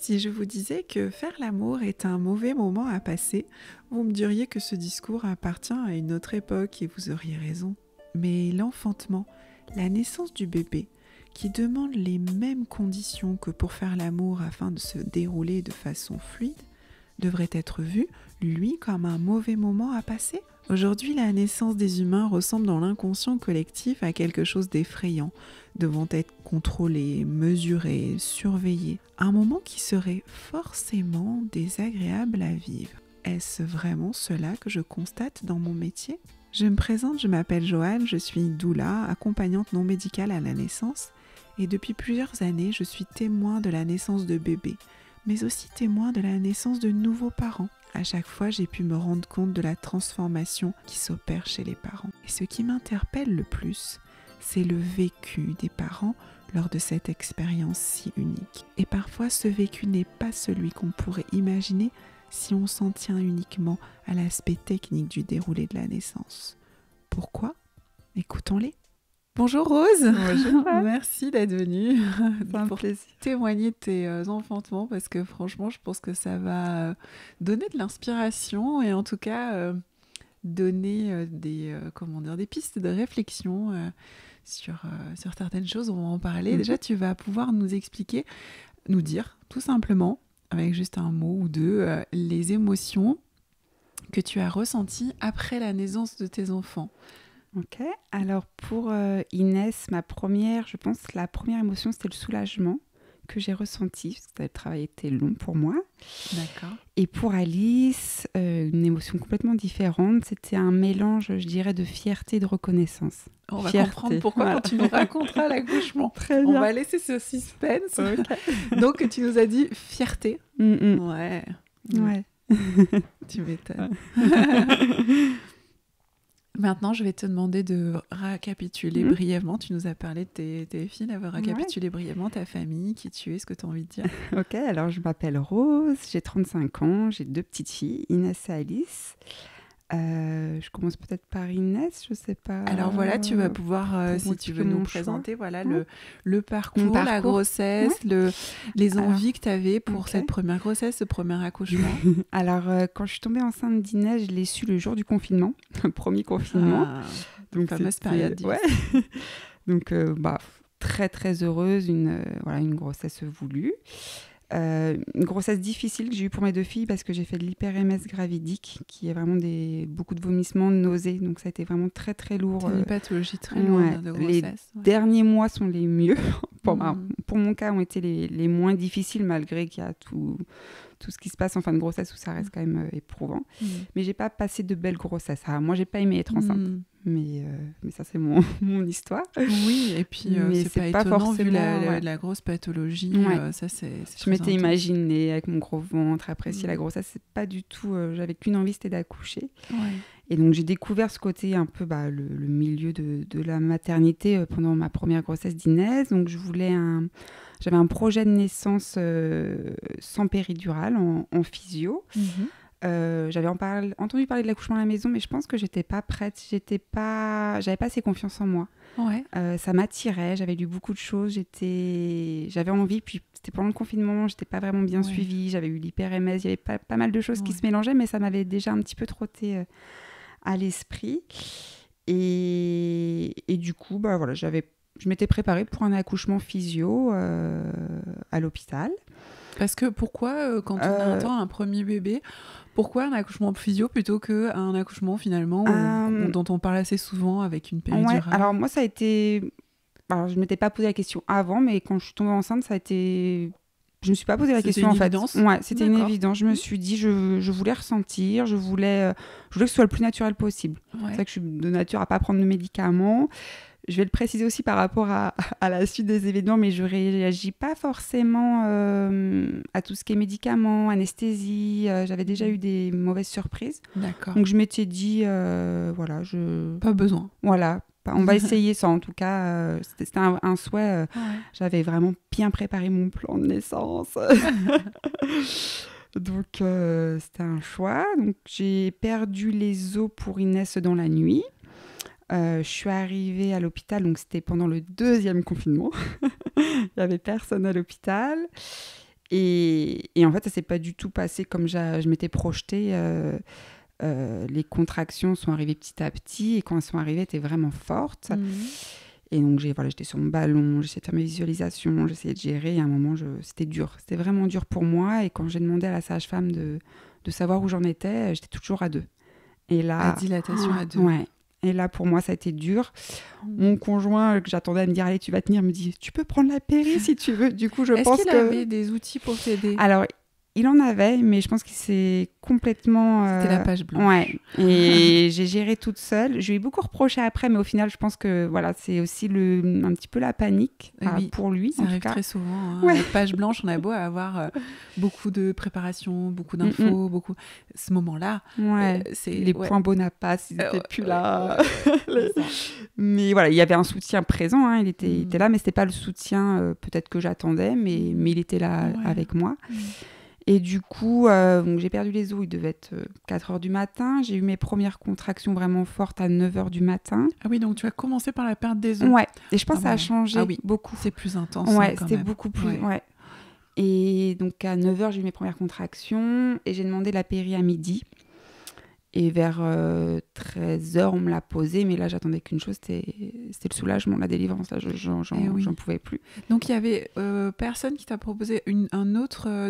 Si je vous disais que faire l'amour est un mauvais moment à passer, vous me diriez que ce discours appartient à une autre époque et vous auriez raison. Mais l'enfantement, la naissance du bébé, qui demande les mêmes conditions que pour faire l'amour afin de se dérouler de façon fluide, devrait être vu, lui, comme un mauvais moment à passer ? Aujourd'hui, la naissance des humains ressemble dans l'inconscient collectif à quelque chose d'effrayant, devant être contrôlé, mesuré, surveillé. Un moment qui serait forcément désagréable à vivre. Est-ce vraiment cela que je constate dans mon métier ? Je me présente, je m'appelle Joanne, je suis doula, accompagnante non médicale à la naissance, et depuis plusieurs années, je suis témoin de la naissance de bébés, mais aussi témoin de la naissance de nouveaux parents. À chaque fois, j'ai pu me rendre compte de la transformation qui s'opère chez les parents. Et ce qui m'interpelle le plus, c'est le vécu des parents lors de cette expérience si unique. Et parfois, ce vécu n'est pas celui qu'on pourrait imaginer si on s'en tient uniquement à l'aspect technique du déroulé de la naissance. Pourquoi ? Écoutons-les. Bonjour Rose. Bonjour. Merci d'être venue C'est un pour plaisir. témoigner de tes enfantements parce que franchement je pense que ça va donner de l'inspiration et en tout cas donner des pistes de réflexion sur certaines choses. On va en parler. Déjà tu vas pouvoir nous expliquer, nous dire tout simplement avec juste un mot ou deux les émotions que tu as ressenties après la naissance de tes enfants. Ok, alors pour Inès, la première émotion, c'était le soulagement que j'ai ressenti, parce que le travail était long pour moi. D'accord. Et pour Alice, une émotion complètement différente, c'était un mélange, je dirais, de fierté et de reconnaissance. On va comprendre pourquoi quand tu nous raconteras l'accouchement. Très bien. On va laisser ce suspense. Okay. Donc tu nous as dit fierté. Ouais. Ouais. Tu m'étonnes. Maintenant, je vais te demander de récapituler brièvement. Tu nous as parlé de tes filles. Récapituler brièvement ta famille, qui tu es, ce que tu as envie de dire. Ok, alors je m'appelle Rose, j'ai 35 ans, j'ai 2 petites filles, Inès et Alice. Je commence peut-être par Inès, je sais pas. Alors voilà, tu vas pouvoir, si tu veux nous présenter le parcours, la grossesse, les envies que tu avais pour cette première grossesse, ce premier accouchement. Alors, quand je suis tombée enceinte d'Inès, je l'ai su le jour du confinement, le premier confinement. Donc, fameuse période difficile. Ouais. Donc, très très heureuse, une grossesse voulue. Une grossesse difficile que j'ai eue pour mes 2 filles parce que j'ai fait de l'hyper-MS gravidique, qui est vraiment beaucoup de vomissements, de nausées. Donc ça a été vraiment très très lourd. C'est une pathologie très lourde de grossesse. Les derniers mois sont les mieux. Pour mon cas, ont été les moins difficiles, malgré qu'il y a tout ce qui se passe en fin de grossesse où ça reste quand même éprouvant. Mais j'ai pas passé de belles grossesses. Moi, j'ai pas aimé être enceinte. Mais ça, c'est mon histoire. Oui, et puis c'est pas étonnant vu la grosse pathologie. Ça, je m'étais imaginée avec mon gros ventre, apprécier la grossesse. C'est pas du tout... j'avais qu'une envie, c'était d'accoucher. Ouais. Et donc, j'ai découvert ce côté un peu, le milieu de la maternité pendant ma première grossesse d'Inès. Donc, j'avais un projet de naissance sans péridurale, en physio. J'avais entendu parler de l'accouchement à la maison, mais je pense que j'étais pas prête. J'avais pas assez confiance en moi. Ouais. Ça m'attirait, j'avais lu beaucoup de choses, j'avais envie, puis c'était pendant le confinement, j'étais pas vraiment bien suivie, j'avais eu l'hyper-MS, il y avait pas mal de choses qui se mélangeaient, mais ça m'avait déjà un petit peu trotté à l'esprit. Et du coup, je m'étais préparée pour un accouchement physio à l'hôpital. Parce que pourquoi, quand on attend un premier bébé, pourquoi un accouchement physio plutôt qu'un accouchement finalement dont on parle assez souvent avec une péridurale ? Alors moi, ça a été... Alors, je ne m'étais pas posé la question avant, mais quand je suis tombée enceinte, ça a été... Je ne me suis pas posé la question en fait. C'était une évidence. Je me suis dit, je voulais ressentir, je voulais que ce soit le plus naturel possible. C'est vrai que je suis de nature à ne pas prendre de médicaments. Je vais le préciser aussi par rapport à la suite des événements, mais je ne réagis pas forcément à tout ce qui est médicaments, anesthésie. J'avais déjà eu des mauvaises surprises. D'accord. Donc je m'étais dit, Pas besoin. Voilà. On va essayer ça, en tout cas. C'était un souhait. J'avais vraiment bien préparé mon plan de naissance. Donc, c'était un choix. Donc, j'ai perdu les os pour Inès dans la nuit. Je suis arrivée à l'hôpital, donc c'était pendant le 2e confinement. Il n'y avait personne à l'hôpital. Et en fait, ça s'est pas du tout passé comme je m'étais projetée. Les contractions sont arrivées petit à petit et quand elles sont arrivées, elles étaient vraiment fortes. Et donc, j'étais sur mon ballon, j'essayais de faire mes visualisations, j'essayais de gérer. Et à un moment, c'était dur. C'était vraiment dur pour moi. Et quand j'ai demandé à la sage-femme de savoir où j'en étais, j'étais toujours à 2. Et là, dilatation à 2. Ouais. Et là, pour moi, ça a été dur. Mon conjoint, que j'attendais à me dire, allez, tu vas tenir, me dit, tu peux prendre la péri si tu veux. Du coup, Est-ce qu'il avait des outils pour t'aider ? Alors, il en avait, mais je pense qu'il s'est complètement... C'était la page blanche. Ouais. Et j'ai géré toute seule. Je lui ai beaucoup reproché après, mais au final, je pense que voilà, c'est aussi un petit peu la panique pour lui. Ça arrive très souvent. Hein. Ouais. La page blanche, on a beau avoir beaucoup de préparation, beaucoup d'infos, Ce moment-là, c'est... Les points Bonaparte, ils n'étaient plus là. Mais voilà, il y avait un soutien présent. Hein. Il était là, mais ce n'était pas le soutien peut-être que j'attendais, mais il était là avec moi. Et du coup, j'ai perdu les os, il devait être 4h du matin. J'ai eu mes premières contractions vraiment fortes à 9h du matin. Ah oui, donc tu as commencé par la perte des os. Ouais, et je pense que ça a changé beaucoup. C'est plus intense. Ouais, c'était beaucoup plus... Ouais. Et donc à 9h, j'ai eu mes premières contractions et j'ai demandé la péri à midi. Et vers 13h, on me l'a posé, mais là, j'attendais qu'une chose, c'était le soulagement, la délivrance. Là, j'en pouvais plus. Donc, il y avait personne qui t'a proposé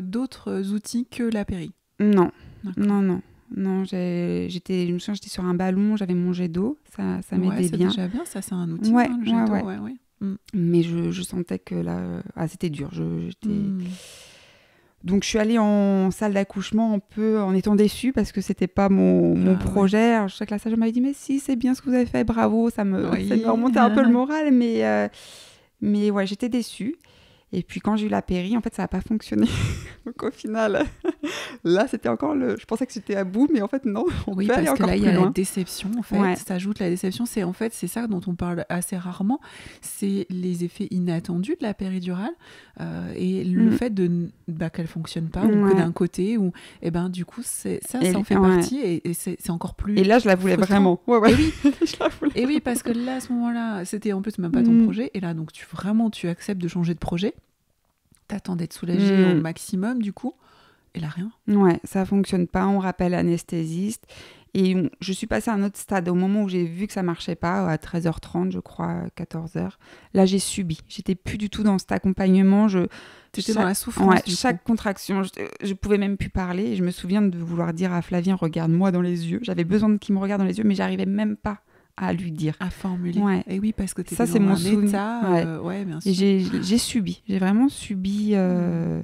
d'autres outils que la péri ? Non. Je me souviens, j'étais sur un ballon, j'avais mon jet d'eau, ça m'aidait bien. C'est déjà bien, ça, c'est un outil, le jet d'eau. Mais je sentais que là, c'était dur. Donc, je suis allée en salle d'accouchement un peu en étant déçue parce que c'était pas mon projet. Alors, je sais que la sage m'avait dit, mais si, c'est bien ce que vous avez fait, bravo. Ça me remontait un peu le moral, mais ouais, j'étais déçue. Et puis, quand j'ai eu la péri, en fait, ça n'a pas fonctionné. Donc, au final, là, c'était encore je pensais que c'était à bout, mais en fait, non. Oui, parce que là, il y a la déception, en fait. Ça ajoute la déception. C'est ça dont on parle assez rarement. C'est les effets inattendus de la péridurale et le fait qu'elle ne fonctionne pas ou que d'un côté. Et ben, du coup, ça en fait partie et c'est encore plus... Et là, je la voulais vraiment. Ouais. Et oui. Et oui, parce que là, à ce moment-là, c'était en plus même pas ton projet. Et là, donc, tu acceptes de changer de projet. T'attends d'être soulagée au maximum, du coup. Et là, rien. Ouais, ça fonctionne pas. On rappelle l'anesthésiste. Et je suis passée à un autre stade. Au moment où j'ai vu que ça marchait pas, à 13h30, je crois, 14h, là, j'ai subi. J'étais plus du tout dans cet accompagnement. T'étais dans la souffrance. Ouais, chaque contraction, je pouvais même plus parler. Et je me souviens de vouloir dire à Flavien, regarde-moi dans les yeux. J'avais besoin qu'il me regarde dans les yeux, mais j'arrivais même pas à lui dire. À formuler. Ouais. Et oui, parce que t'étais ça, c'est mon état. Ouais, bien sûr. Et j'ai subi. J'ai vraiment subi.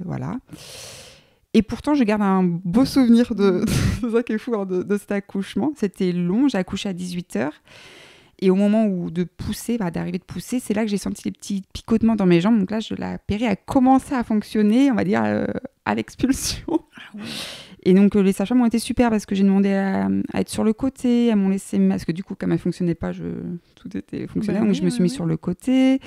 Voilà. Et pourtant, je garde un beau souvenir c'est ça qui est fou, hein, de cet accouchement. C'était long. J'ai accouché à 18h. Et au moment d'arriver de pousser, c'est là que j'ai senti les petits picotements dans mes jambes. Donc là, la péri a commencé à fonctionner, on va dire, à l'expulsion. Ah ouais. Et donc, les sages-femmes ont été super parce que j'ai demandé à être sur le côté. Elles m'ont laissé... Parce que du coup, comme elle ne fonctionnait pas, tout était fonctionnel. Donc, je me suis mise sur le côté.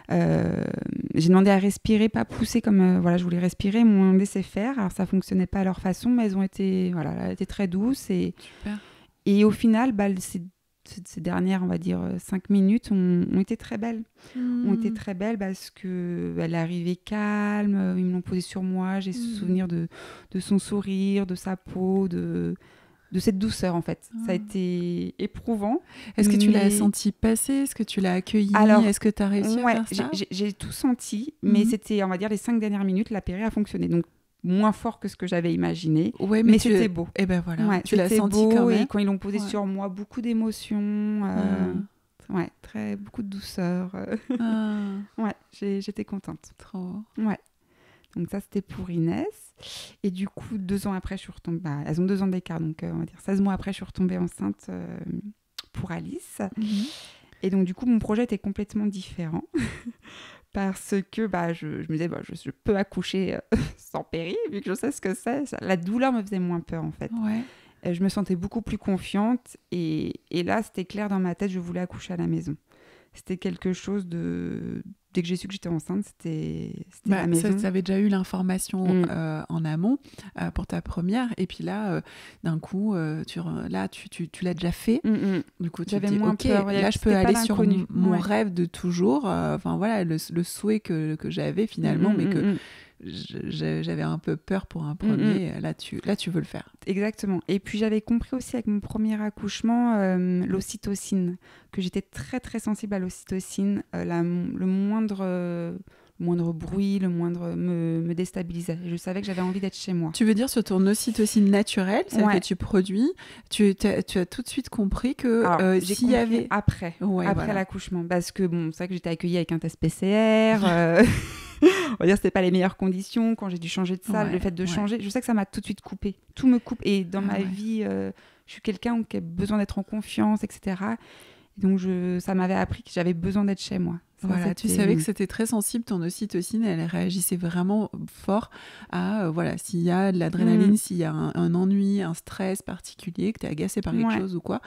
J'ai demandé à respirer, pas pousser comme je voulais respirer. Elles m'ont laissé faire. Alors, ça ne fonctionnait pas à leur façon, mais elles ont été, elles étaient très douces. Super. Et au final, ces dernières, on va dire, 5 minutes ont été très belles. Ont été très belles parce qu'elle est arrivée calme, ils me l'ont posée sur moi, j'ai souvenir de son sourire, de sa peau, de cette douceur, en fait. Ça a été éprouvant. Est-ce que tu l'as senti passer ? Est-ce que tu l'as accueilli ? Est-ce que tu as réussi à faire ça ? J'ai tout senti, mais c'était, on va dire, les 5 dernières minutes, la péri a fonctionné. Donc, moins fort que ce que j'avais imaginé, mais c'était beau. Et ben voilà, tu l'as senti beau, quand même. Et quand ils l'ont posé sur moi, beaucoup d'émotions, beaucoup de douceur. Ouais, j'étais contente. Trop. Ouais. Donc ça, c'était pour Inès. Et du coup, 2 ans après, je suis retombée... elles ont 2 ans d'écart, donc on va dire 16 mois après, je suis retombée enceinte pour Alice. Et donc, du coup, mon projet était complètement différent. Parce que je me disais, je peux accoucher sans péri, vu que je sais ce que c'est. La douleur me faisait moins peur, en fait. Ouais. Je me sentais beaucoup plus confiante. Et là, c'était clair dans ma tête, je voulais accoucher à la maison. C'était quelque chose de... Dès que j'ai su que j'étais enceinte, c'était à la maison. Tu avais déjà eu l'information en amont pour ta première. Et puis là, d'un coup, tu l'as déjà fait. Du coup, tu te dis, OK, là, je peux aller sur mon rêve de toujours. Le souhait que j'avais finalement, mais que j'avais un peu peur pour un premier. Là, tu veux le faire. Exactement. Et puis, j'avais compris aussi avec mon premier accouchement l'ocytocine, que j'étais très, très sensible à l'ocytocine. Le moindre bruit, le moindre me déstabilisait. Je savais que j'avais envie d'être chez moi. Tu veux dire sur ton ocytocine naturelle, celle que tu produis, tu as tout de suite compris que j'ai compris après l'accouchement. Parce que c'est vrai que j'étais accueillie avec un test PCR. On va dire que c'était pas les meilleures conditions. Quand j'ai dû changer de salle, le fait de changer, je sais que ça m'a tout de suite coupé. Tout me coupe. Et dans ma vie, je suis quelqu'un qui a besoin d'être en confiance, etc. Et donc, ça m'avait appris que j'avais besoin d'être chez moi. Voilà, tu savais que c'était très sensible, ton ocytocine, elle réagissait vraiment fort à, s'il y a de l'adrénaline, s'il y a un ennui, un stress particulier, que tu es agacé par quelque chose ou quoi,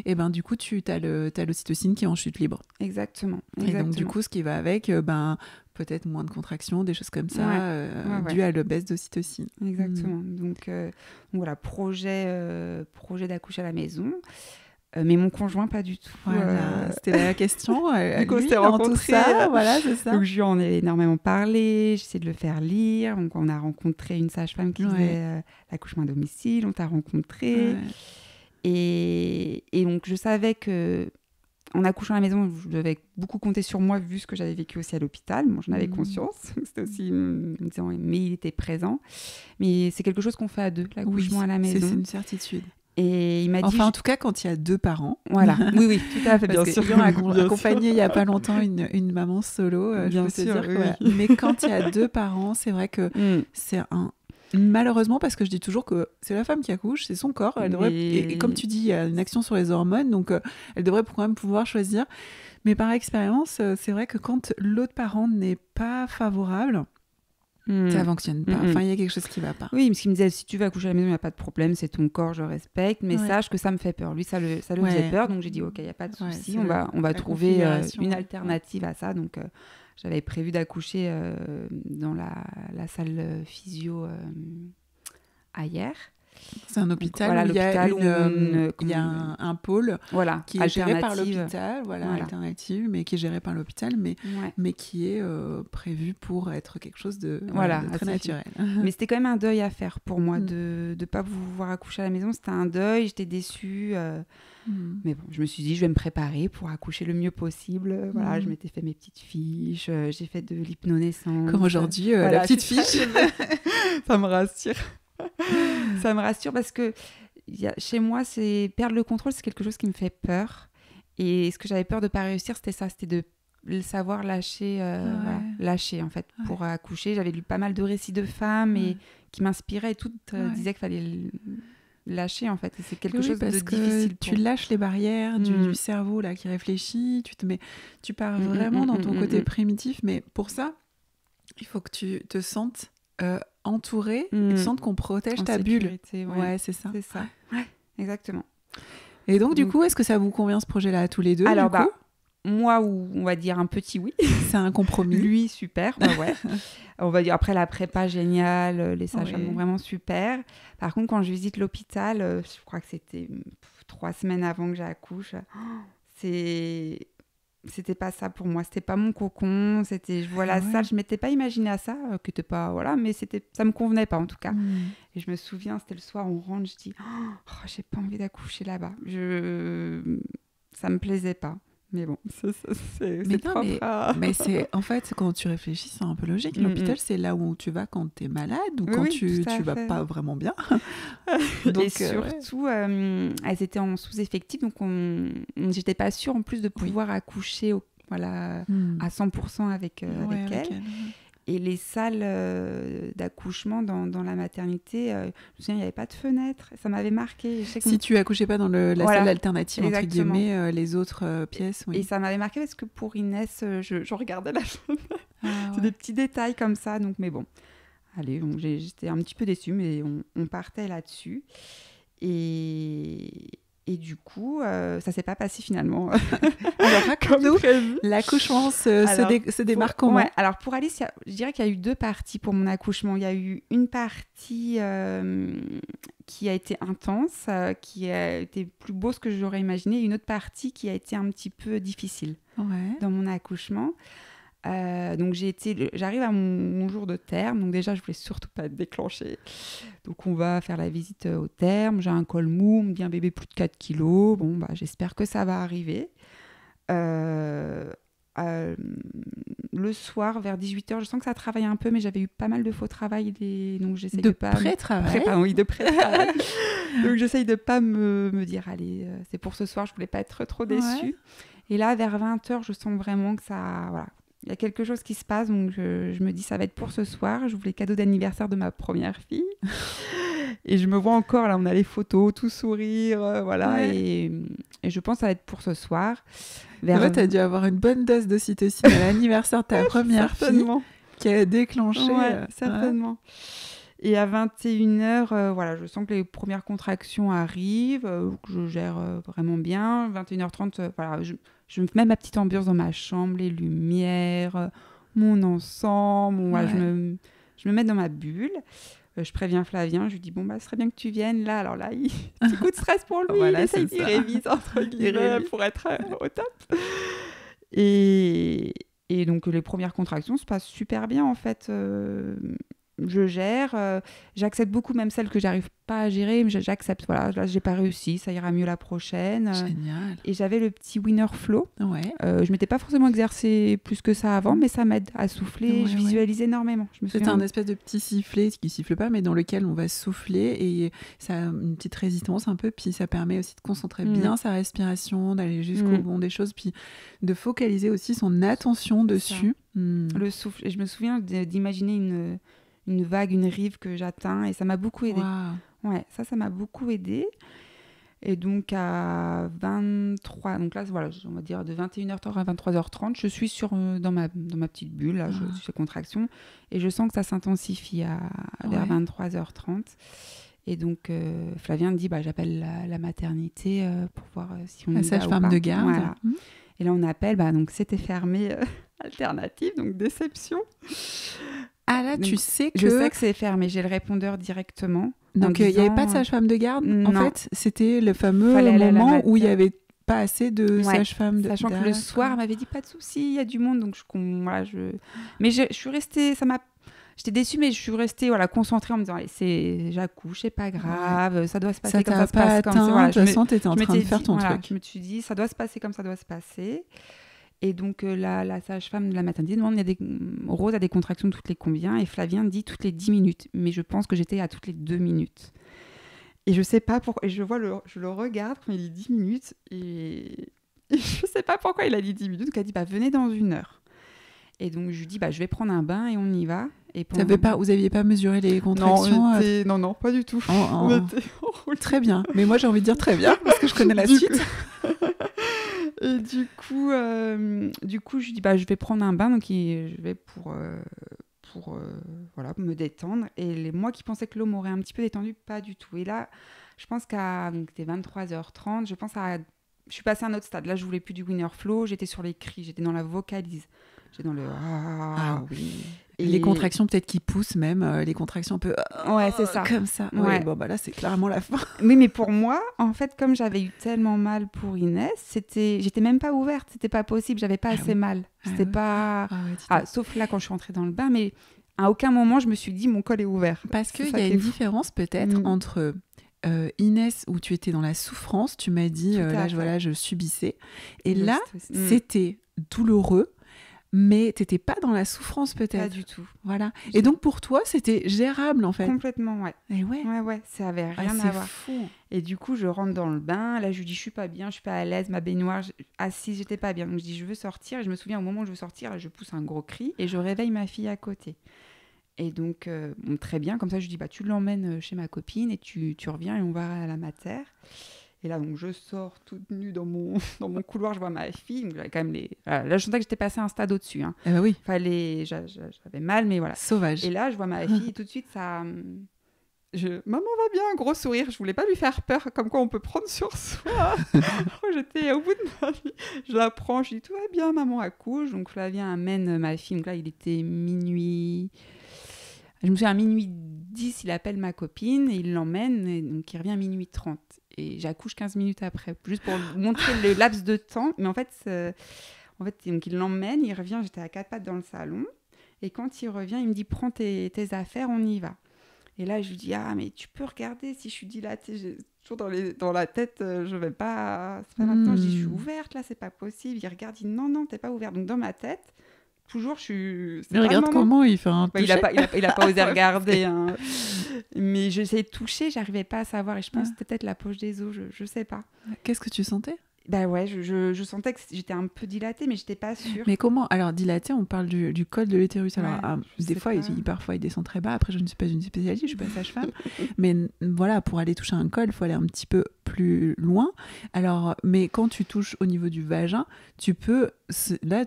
et ben du coup, tu as l'ocytocine qui est en chute libre. Exactement. Et donc, du coup, ce qui va avec, peut-être moins de contractions, des choses comme ça, dues à la baisse d'ocytocine. Exactement. Donc voilà, projet d'accoucher à la maison. Mais mon conjoint, pas du tout. Voilà, c'était la question. Du coup, on s'est rencontrés. Voilà, c'est ça. Donc, je lui en ai énormément parlé. J'essaie de le faire lire. Donc, on a rencontré une sage-femme qui faisait l'accouchement à domicile. On t'a rencontré. Ouais. Et donc, je savais que en accouchant à la maison, je devais beaucoup compter sur moi, vu ce que j'avais vécu aussi à l'hôpital. Moi, j'en avais conscience. C'était aussi me disant, mais il était présent. Mais c'est quelque chose qu'on fait à deux, l'accouchement à la maison. C'est une certitude. Et il m'a dit... en tout cas, quand il y a deux parents. Voilà, oui, tout à fait, bien sûr. Ils ont accompagné il n'y a pas longtemps une maman solo, je peux te dire. Oui. Mais quand il y a deux parents, c'est vrai que c'est malheureusement, parce que je dis toujours que c'est la femme qui accouche, c'est son corps. Elle devrait... et comme tu dis, il y a une action sur les hormones, donc elle devrait quand même pouvoir choisir. Mais par expérience, c'est vrai que quand l'autre parent n'est pas favorable... ça fonctionne pas. Enfin, il y a quelque chose qui va pas. Oui, parce qu'il me disait, si tu veux accoucher à la maison, il n'y a pas de problème, c'est ton corps, je respecte, mais sache que ça me fait peur. Lui, ça le faisait peur, donc j'ai dit, ok, il n'y a pas de souci, on va trouver une alternative à ça. Donc, j'avais prévu d'accoucher dans la salle physio ailleurs. C'est un hôpital où il y a un pôle qui est géré par l'hôpital, alternative, mais qui est géré par l'hôpital, mais qui est prévu pour être quelque chose de très naturel. Mais c'était quand même un deuil à faire pour moi de ne pas pouvoir accoucher à la maison. C'était un deuil, j'étais déçue. Mais bon, je me suis dit, je vais me préparer pour accoucher le mieux possible. Voilà, je m'étais fait mes petites fiches, j'ai fait de l'hypnonaissance. Comme aujourd'hui, la petite fiche. Ça me rassure. Ça me rassure parce que chez moi, perdre le contrôle, c'est quelque chose qui me fait peur. Et ce que j'avais peur de ne pas réussir, c'était ça, c'était de le savoir lâcher, lâcher en fait, pour accoucher. J'avais lu pas mal de récits de femmes et qui m'inspiraient et toutes disaient qu'il fallait lâcher en fait. Et c'est quelque chose de difficile. Tu lâches les barrières du cerveau là qui réfléchit, tu pars vraiment dans ton côté primitif. Mais pour ça, il faut que tu te sentes entourée, et tu sens qu'on protège ta bulle. Ouais, c'est ça. C'est ça. Ouais, exactement. Et donc, du coup, est-ce que ça vous convient ce projet-là à tous les deux? Alors, moi, on va dire un petit oui. C'est un compromis. Lui, super. Ouais. On va dire après la prépa, géniale. Les sages-femmes sont vraiment super. Par contre, quand je visite l'hôpital, je crois que c'était 3 semaines avant que j'accouche, c'était pas ça pour moi, c'était pas mon cocon, je vois la salle, je m'étais pas imaginé à ça, que t'es pas, mais ça me convenait pas en tout cas. Et je me souviens, c'était le soir, on rentre, je dis, j'ai pas envie d'accoucher là-bas, ça me plaisait pas. Mais bon, c'est propre. Mais c'est, en fait, quand tu réfléchis, c'est un peu logique. L'hôpital, c'est là où tu vas quand tu es malade ou quand tu vas pas vraiment bien. Donc, et surtout, elles étaient en sous-effectif, donc j'étais pas sûre en plus de pouvoir accoucher à 100% avec elles. Et les salles d'accouchement dans la maternité, je me souviens, il n'y avait pas de fenêtre. Ça m'avait marqué. Si tu accouchais pas dans la salle alternative, entre guillemets, les autres pièces. Oui. Et ça m'avait marqué parce que pour Inès, je regardais la fenêtre. C'est des petits détails comme ça. Donc, mais bon, allez, j'étais un petit peu déçue, mais on partait là-dessus. Et du coup, ça s'est pas passé finalement. Alors, raconte-nous, l'accouchement se démarque comment? Alors, pour Alice, je dirais qu'il y a eu 2 parties pour mon accouchement. Il y a eu une partie qui a été intense, qui a été plus beau que ce que j'aurais imaginé, et une autre partie qui a été un petit peu difficile dans mon accouchement. Donc j'arrive à mon jour de terme, donc déjà je voulais surtout pas être déclenchée. Donc on va faire la visite au terme, j'ai un col mou, on me dit un bébé plus de 4 kilos, bon bah j'espère que ça va arriver. Le soir vers 18h, je sens que ça travaille un peu, mais j'avais eu pas mal de faux travail, donc j'essaye de pas... pré-travail. Oui, de pré-travail. Donc j'essaye de pas me dire, allez, c'est pour ce soir, je voulais pas être trop déçue. Ouais. Et là, vers 20h, je sens vraiment que ça... Voilà. Il y a quelque chose qui se passe, donc je me dis, ça va être pour ce soir. Je voulais cadeau d'anniversaire de ma première fille. Et je me vois encore, là, on a les photos, tout sourire, voilà. Ouais. Et je pense que ça va être pour ce soir. Ouais, tu as dû avoir une bonne dose d'ocytocine à l'anniversaire de ta première fille qui a déclenché. Certainement. Ouais. Et à 21h, voilà, je sens que les premières contractions arrivent, que je gère vraiment bien. 21h30, voilà, je me mets ma petite ambiance dans ma chambre, les lumières, mon encens, voilà, je me mets dans ma bulle. Je préviens Flavien, je lui dis bon bah ce serait bien que tu viennes là. Alors là, petit coup de stress pour lui, voilà, il révise entre guillemets pour être au top. Et donc les premières contractions se passent super bien en fait. Je gère, j'accepte beaucoup même celles que j'arrive pas à gérer, mais j'accepte, voilà, là j'ai pas réussi, ça ira mieux la prochaine. Génial. Et j'avais le petit winner flow. Ouais. Je m'étais pas forcément exercée plus que ça avant, mais ça m'aide à souffler. Je visualise énormément. C'est un espèce de petit sifflet qui siffle pas, mais dans lequel on va souffler et ça a une petite résistance un peu, puis ça permet aussi de concentrer bien sa respiration, d'aller jusqu'au bout des choses, puis de focaliser aussi son attention dessus. Le souffle. Et je me souviens d'imaginer une vague, une rive que j'atteins, et ça m'a beaucoup aidée. Wow. Ouais, ça m'a beaucoup aidée. Et donc à 23, donc là voilà, on va dire de 21h30 à 23h30, je suis dans ma petite bulle, là, je suis en contraction, et je sens que ça s'intensifie vers 23h30. Et donc Flavien me dit j'appelle la maternité pour voir si on la sage-femme de garde. Voilà. Et là on appelle, donc c'était fermé, alternative, donc déception. Ah là, donc, tu sais que... Je sais que c'est fermé, j'ai le répondeur directement. Donc il n'y avait pas de sage-femme de garde. En fait, c'était le fameux moment où il n'y avait pas assez de sage-femme de garde. Sachant que le soir, elle m'avait dit pas de souci, il y a du monde. Donc mais je suis restée, j'étais déçue, mais je suis restée concentrée en me disant j'accouche, c'est pas grave, ça doit se passer comme ça se passe. De toute façon, tu étais en train de faire ton truc. Je me suis dit, ça doit se passer comme ça doit se passer. Et donc, la sage-femme de la maternité demande, Rose a des contractions toutes les combien? Et Flavien dit toutes les 10 minutes. Mais je pense que j'étais à toutes les 2 minutes. Et je sais pas pourquoi. Et je le regarde quand il dit 10 minutes. Et je sais pas pourquoi il a dit 10 minutes. Donc, il a dit, venez dans 1 heure. Et donc, je lui dis, je vais prendre un bain et on y va. Et vous aviez pas mesuré les contractions? Non, pas du tout. Très bien. Mais moi, j'ai envie de dire très bien, parce que je connais la suite. Et du coup, je lui dis, je vais prendre un bain, donc je vais pour me détendre. Et moi qui pensais que l'eau m'aurait un petit peu détendue, pas du tout. Et là, je pense c'était 23h30, je suis passée à un autre stade. Là, je voulais plus du winner flow, j'étais sur les cris, j'étais dans la vocalise. J'étais dans le... Ah oui. Et les contractions peut-être qui poussent même, les contractions un peu... c'est ça. Comme ça. Ouais. Bon, là, c'est clairement la fin. Oui, mais pour moi, en fait, comme j'avais eu tellement mal pour Inès, j'étais même pas ouverte, c'était pas possible, j'avais pas assez mal. C'était pas... sauf là, quand je suis entrée dans le bain, mais à aucun moment, je me suis dit, mon col est ouvert. Parce qu'il y a une différence peut-être entre... Inès, où tu étais dans la souffrance, tu m'as dit, je subissais. Et là, c'était douloureux, mais t'étais pas dans la souffrance peut-être. Pas du tout. Voilà. Et donc pour toi, c'était gérable en fait. Complètement, ouais. Et ouais. Ouais, ça avait rien à voir. C'est fou. Et du coup, je rentre dans le bain. Là, je lui dis, je suis pas bien, je suis pas à l'aise, ma baignoire, assise, j'étais pas bien. Donc je dis, je veux sortir. Et je me souviens, au moment où je veux sortir, je pousse un gros cri et je réveille ma fille à côté. Et donc, très bien, comme ça, je dis, tu l'emmènes chez ma copine et tu reviens et on va à la mater. Et là, donc, je sors toute nue dans mon couloir, je vois ma fille. Donc, quand même là, je sentais que j'étais passée un stade au-dessus. Hein. Eh ben oui. J'avais mal, mais voilà. Sauvage. Et là, je vois ma fille, et tout de suite, ça... Maman va bien, un gros sourire. Je voulais pas lui faire peur, comme quoi on peut prendre sur soi. J'étais au bout de ma vie. Je la prends, je dis, tout va bien, maman accouche. Donc, Flavien amène ma fille. Donc là, il était minuit... Je me souviens, à minuit 10, il appelle ma copine et il l'emmène, et donc il revient à minuit 30. Et j'accouche 15 minutes après, juste pour montrer le laps de temps. Mais en fait, En fait, donc, il l'emmène, il revient, j'étais à 4 pattes dans le salon. Et quand il revient, il me dit, prends tes affaires, on y va. Et là, je lui dis, mais tu peux regarder si je suis dilatée. J'ai toujours dans la tête, je vais pas... C'est pas maintenant, je dis, je suis ouverte, là, c'est pas possible. Il regarde, il dit, non, t'es pas ouverte. Donc, dans ma tête, toujours, je suis... Mais regarde comment il fait un toucher. Il a pas osé regarder. Hein. Mais j'essayais de toucher, j'arrivais pas à savoir. Et je pense que c'était peut-être la poche des os, je sais pas. Qu'est-ce que tu sentais ? Bah ouais, je sentais que j'étais un peu dilatée, mais j'étais pas sûre. Mais comment ? Alors, dilatée, on parle du col de l'utérus. Alors, des fois, parfois, il descend très bas. Après, je ne suis pas une spécialiste, je suis pas sage-femme. Mais voilà, pour aller toucher un col, il faut aller un petit peu plus loin. Alors, mais quand tu touches au niveau du vagin, tu peux... Là,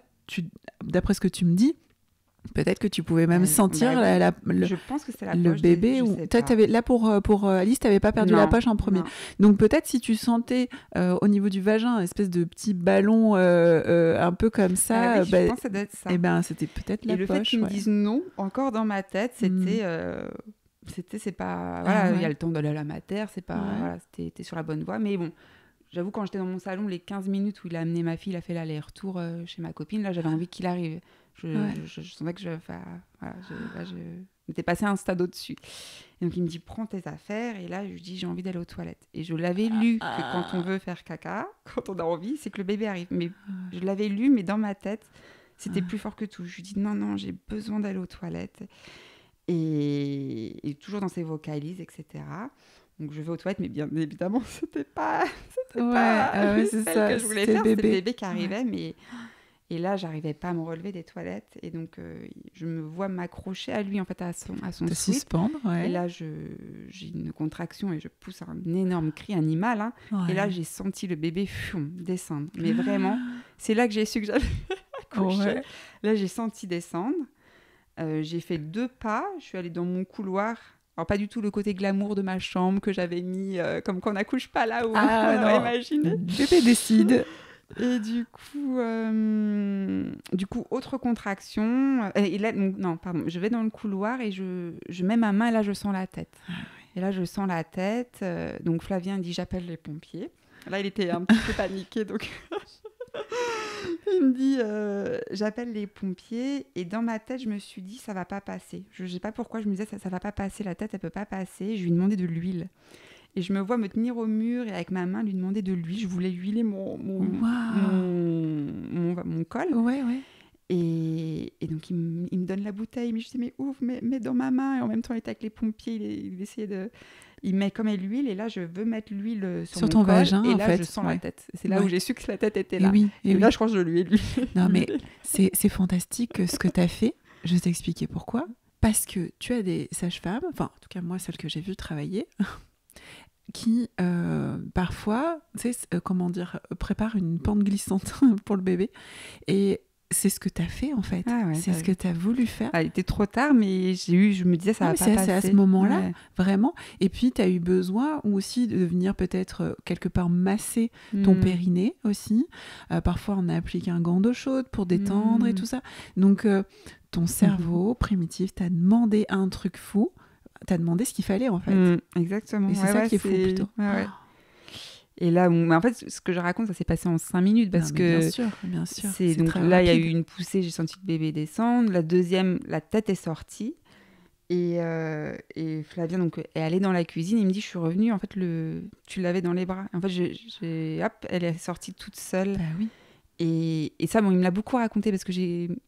d'après ce que tu me dis, peut-être que tu pouvais même sentir je pense que c'est le bébé. Là, pour Alice, tu n'avais pas perdu la poche en premier. Non. Donc, peut-être si tu sentais au niveau du vagin un espèce de petit ballon un peu comme ça. Je pense que ça doit être ça. Et ben, c'était peut-être la poche. Et le fait qu'ils me disent non, encore dans ma tête, c'était... c'est pas... Voilà, il y a le temps d'aller à la mater, c'est pas... Voilà, t'es sur la bonne voie. Mais bon, j'avoue, quand j'étais dans mon salon, les 15 minutes où il a amené ma fille, il a fait l'aller-retour chez ma copine, là, j'avais envie qu'il arrive. Je sentais que je m'étais passé un stade au-dessus. Et donc, il me dit, prends tes affaires. Et là, je lui dis, j'ai envie d'aller aux toilettes. Et je l'avais lu que quand on veut faire caca, quand on a envie, c'est que le bébé arrive. Mais je l'avais lu, mais dans ma tête, c'était plus fort que tout. Je lui dis, non, j'ai besoin d'aller aux toilettes. Et toujours dans ses vocalises, etc. Donc, je vais aux toilettes, mais bien évidemment, c'était pas c'est ça, que je voulais faire. C'était le bébé qui arrivait, mais... Et là, j'arrivais pas à me relever des toilettes. Et donc, je me vois m'accrocher à lui, en fait, à son sweat. Suspendre, Et là, j'ai une contraction et je pousse un énorme cri animal. Hein. Et là, j'ai senti le bébé descendre. Mais vraiment, c'est là que j'ai su que j'avais accouché. Là, j'ai senti descendre. J'ai fait 2 pas. Je suis allée dans mon couloir. Alors, pas du tout le côté glamour de ma chambre que j'avais mis, comme qu'on n'accouche pas là où on aurait imaginé. Le bébé décide. Et du coup, autre contraction. Et là, je vais dans le couloir et je mets ma main et là, je sens la tête. Et là, je sens la tête. Donc, Flavien dit, j'appelle les pompiers. Là, il était un petit peu paniqué, donc... Il me dit, j'appelle les pompiers. Et dans ma tête, je me suis dit, ça va pas passer. Je ne sais pas pourquoi, je me disais, ça va pas passer. La tête, elle peut pas passer. Je lui ai demandé de l'huile. Et je me vois me tenir au mur et avec ma main lui demander de l'huile. Je voulais huiler mon col. Ouais. Et donc, il me donne la bouteille. Mais je dis, mais ouvre, mets dans ma main. Et en même temps, il était avec les pompiers. Il essayait de... Il met comme l'huile. Et là, je veux mettre l'huile sur mon ton col. vagin, et en là, fait. Je sens la tête. C'est là où j'ai su que la tête était là. Et là, je crois que je lui ai lu. Non, mais c'est fantastique ce que tu as fait. Je vais t'expliquer pourquoi. Parce que tu as des sages-femmes, enfin, en tout cas, moi, celles que j'ai vues travailler... qui parfois, prépare une pente glissante pour le bébé. Et c'est ce que tu as fait, en fait. C'est ce que tu as voulu faire. Il était trop tard, mais je me disais, ça va pas passer. C'est à ce moment-là, vraiment. Et puis, tu as eu besoin aussi de venir peut-être quelque part masser ton périnée aussi. Parfois, on applique un gant d'eau chaude pour détendre et tout ça. Donc, ton cerveau primitif t'a demandé un truc fou. T'as demandé ce qu'il fallait, en fait. Exactement. Et c'est ça qui est fou, plutôt. Et là, en fait, ce que je raconte, ça s'est passé en 5 minutes parce que... Bien sûr. Donc là, il y a eu une poussée, j'ai senti le bébé descendre. La deuxième, la tête est sortie. Et Flavien donc, est allé dans la cuisine. Il me dit, je suis revenue, en fait, tu l'avais dans les bras. En fait, elle est sortie toute seule. Bah oui. Et ça, il me l'a beaucoup raconté parce que j'ai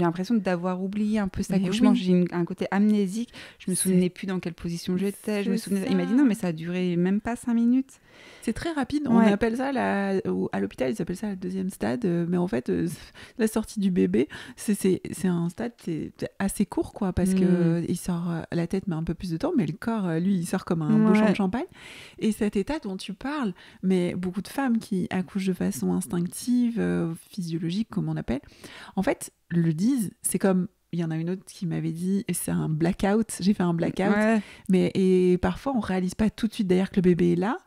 l'impression d'avoir oublié un peu cet accouchement. Oui. J'ai un côté amnésique. Je me souvenais plus dans quelle position j'étais. Il m'a dit non, mais ça a duré même pas 5 minutes. C'est très rapide. On appelle ça, à l'hôpital, ils appellent ça le 2e stade. Mais en fait, la sortie du bébé, c'est un stade assez court, quoi, parce qu'il sort la tête, met un peu plus de temps, mais le corps, lui, il sort comme un bouchon de champagne. Et cet état dont tu parles, mais beaucoup de femmes qui accouchent de façon instinctive, physiologique, comme on appelle, en fait, le disent, c'est comme... Il y en a une autre qui m'avait dit, c'est un blackout, j'ai fait un blackout, et parfois on réalise pas tout de suite d'ailleurs que le bébé est là.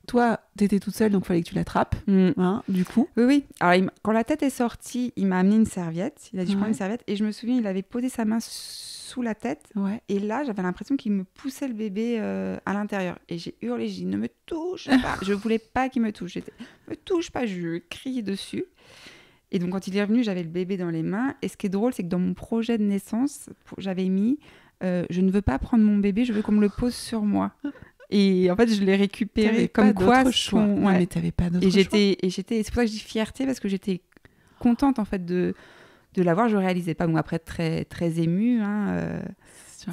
Toi, t'étais toute seule, donc il fallait que tu l'attrapes, du coup. Oui. Alors, quand la tête est sortie, il m'a amené une serviette, il a dit je prends une serviette, et je me souviens, il avait posé sa main sous la tête, et là, j'avais l'impression qu'il me poussait le bébé à l'intérieur, et j'ai hurlé, j'ai dit ne me touche pas, je voulais pas qu'il me touche, me touche pas, je criais dessus. Et donc, quand il est revenu, j'avais le bébé dans les mains. Et ce qui est drôle, c'est que dans mon projet de naissance, j'avais mis je ne veux pas prendre mon bébé, je veux qu'on me le pose sur moi. Et en fait, je l'ai récupéré comme quoi. Choix. Non, mais t'avais pas d'autre choix. C'est pour ça que je dis fierté, parce que j'étais contente en fait de l'avoir. Je réalisais pas. Bon, après, très, très émue.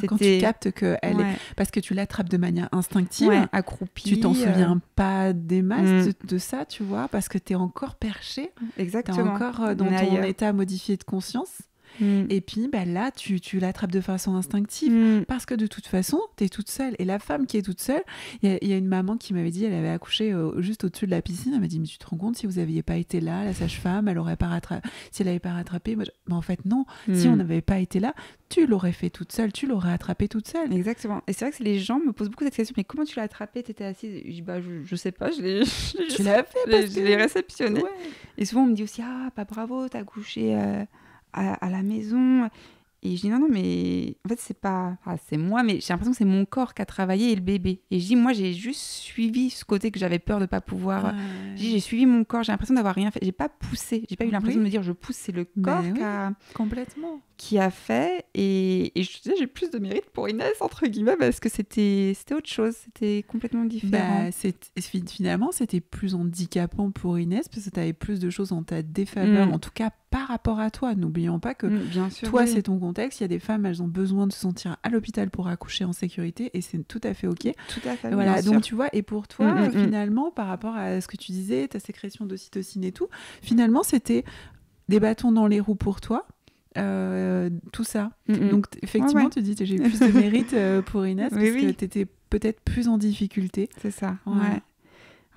Quand tu captes qu'elle est... Parce que tu l'attrapes de manière instinctive. Accroupie. Tu t'en souviens pas des masses de ça, tu vois, parce que t'es encore perché. Exactement. T'es encore dans ton état modifié de conscience. Et puis là tu l'attrapes de façon instinctive parce que de toute façon t'es toute seule, et la femme qui est toute seule, il y a une maman qui m'avait dit, elle avait accouché juste au-dessus de la piscine, elle m'a dit mais tu te rends compte, si vous aviez pas été là, la sage-femme elle aurait pas rattrapé, si elle avait pas rattrapé, mais en fait non, si on n'avait pas été là, tu l'aurais fait toute seule, tu l'aurais attrapé toute seule. Exactement. Et c'est vrai que les gens me posent beaucoup cette question, mais comment tu l'as attrapé, t'étais assise? Je dis je sais pas, je l'ai réceptionné. Et souvent on me dit aussi pas bravo, t'as accouché à la maison. Et je dis non, mais en fait, c'est pas... c'est moi, mais j'ai l'impression que c'est mon corps qui a travaillé et le bébé. Et je dis, moi, j'ai juste suivi ce côté que j'avais peur de pas pouvoir... J'ai suivi mon corps, j'ai l'impression d'avoir rien fait. J'ai pas poussé, j'ai pas eu l'impression de me dire je pousse, c'est le corps qui a fait. Et je disais, j'ai plus de mérite pour Inès, entre guillemets, parce que c'était autre chose, c'était complètement différent. Finalement, c'était plus handicapant pour Inès, parce que tu avais plus de choses en ta défaveur, en tout cas par rapport à toi. N'oublions pas que bien sûr, toi, c'est ton contexte. Il y a des femmes, elles ont besoin de se sentir à l'hôpital pour accoucher en sécurité, et c'est tout à fait OK. Tout à fait. Voilà, donc tu vois, et pour toi, finalement, par rapport à ce que tu disais, ta sécrétion d'ocytocine et tout, finalement, c'était des bâtons dans les roues pour toi. Tout ça. Donc effectivement, tu dis j'ai plus de mérite pour Inès, parce que tu étais peut-être plus en difficulté. C'est ça.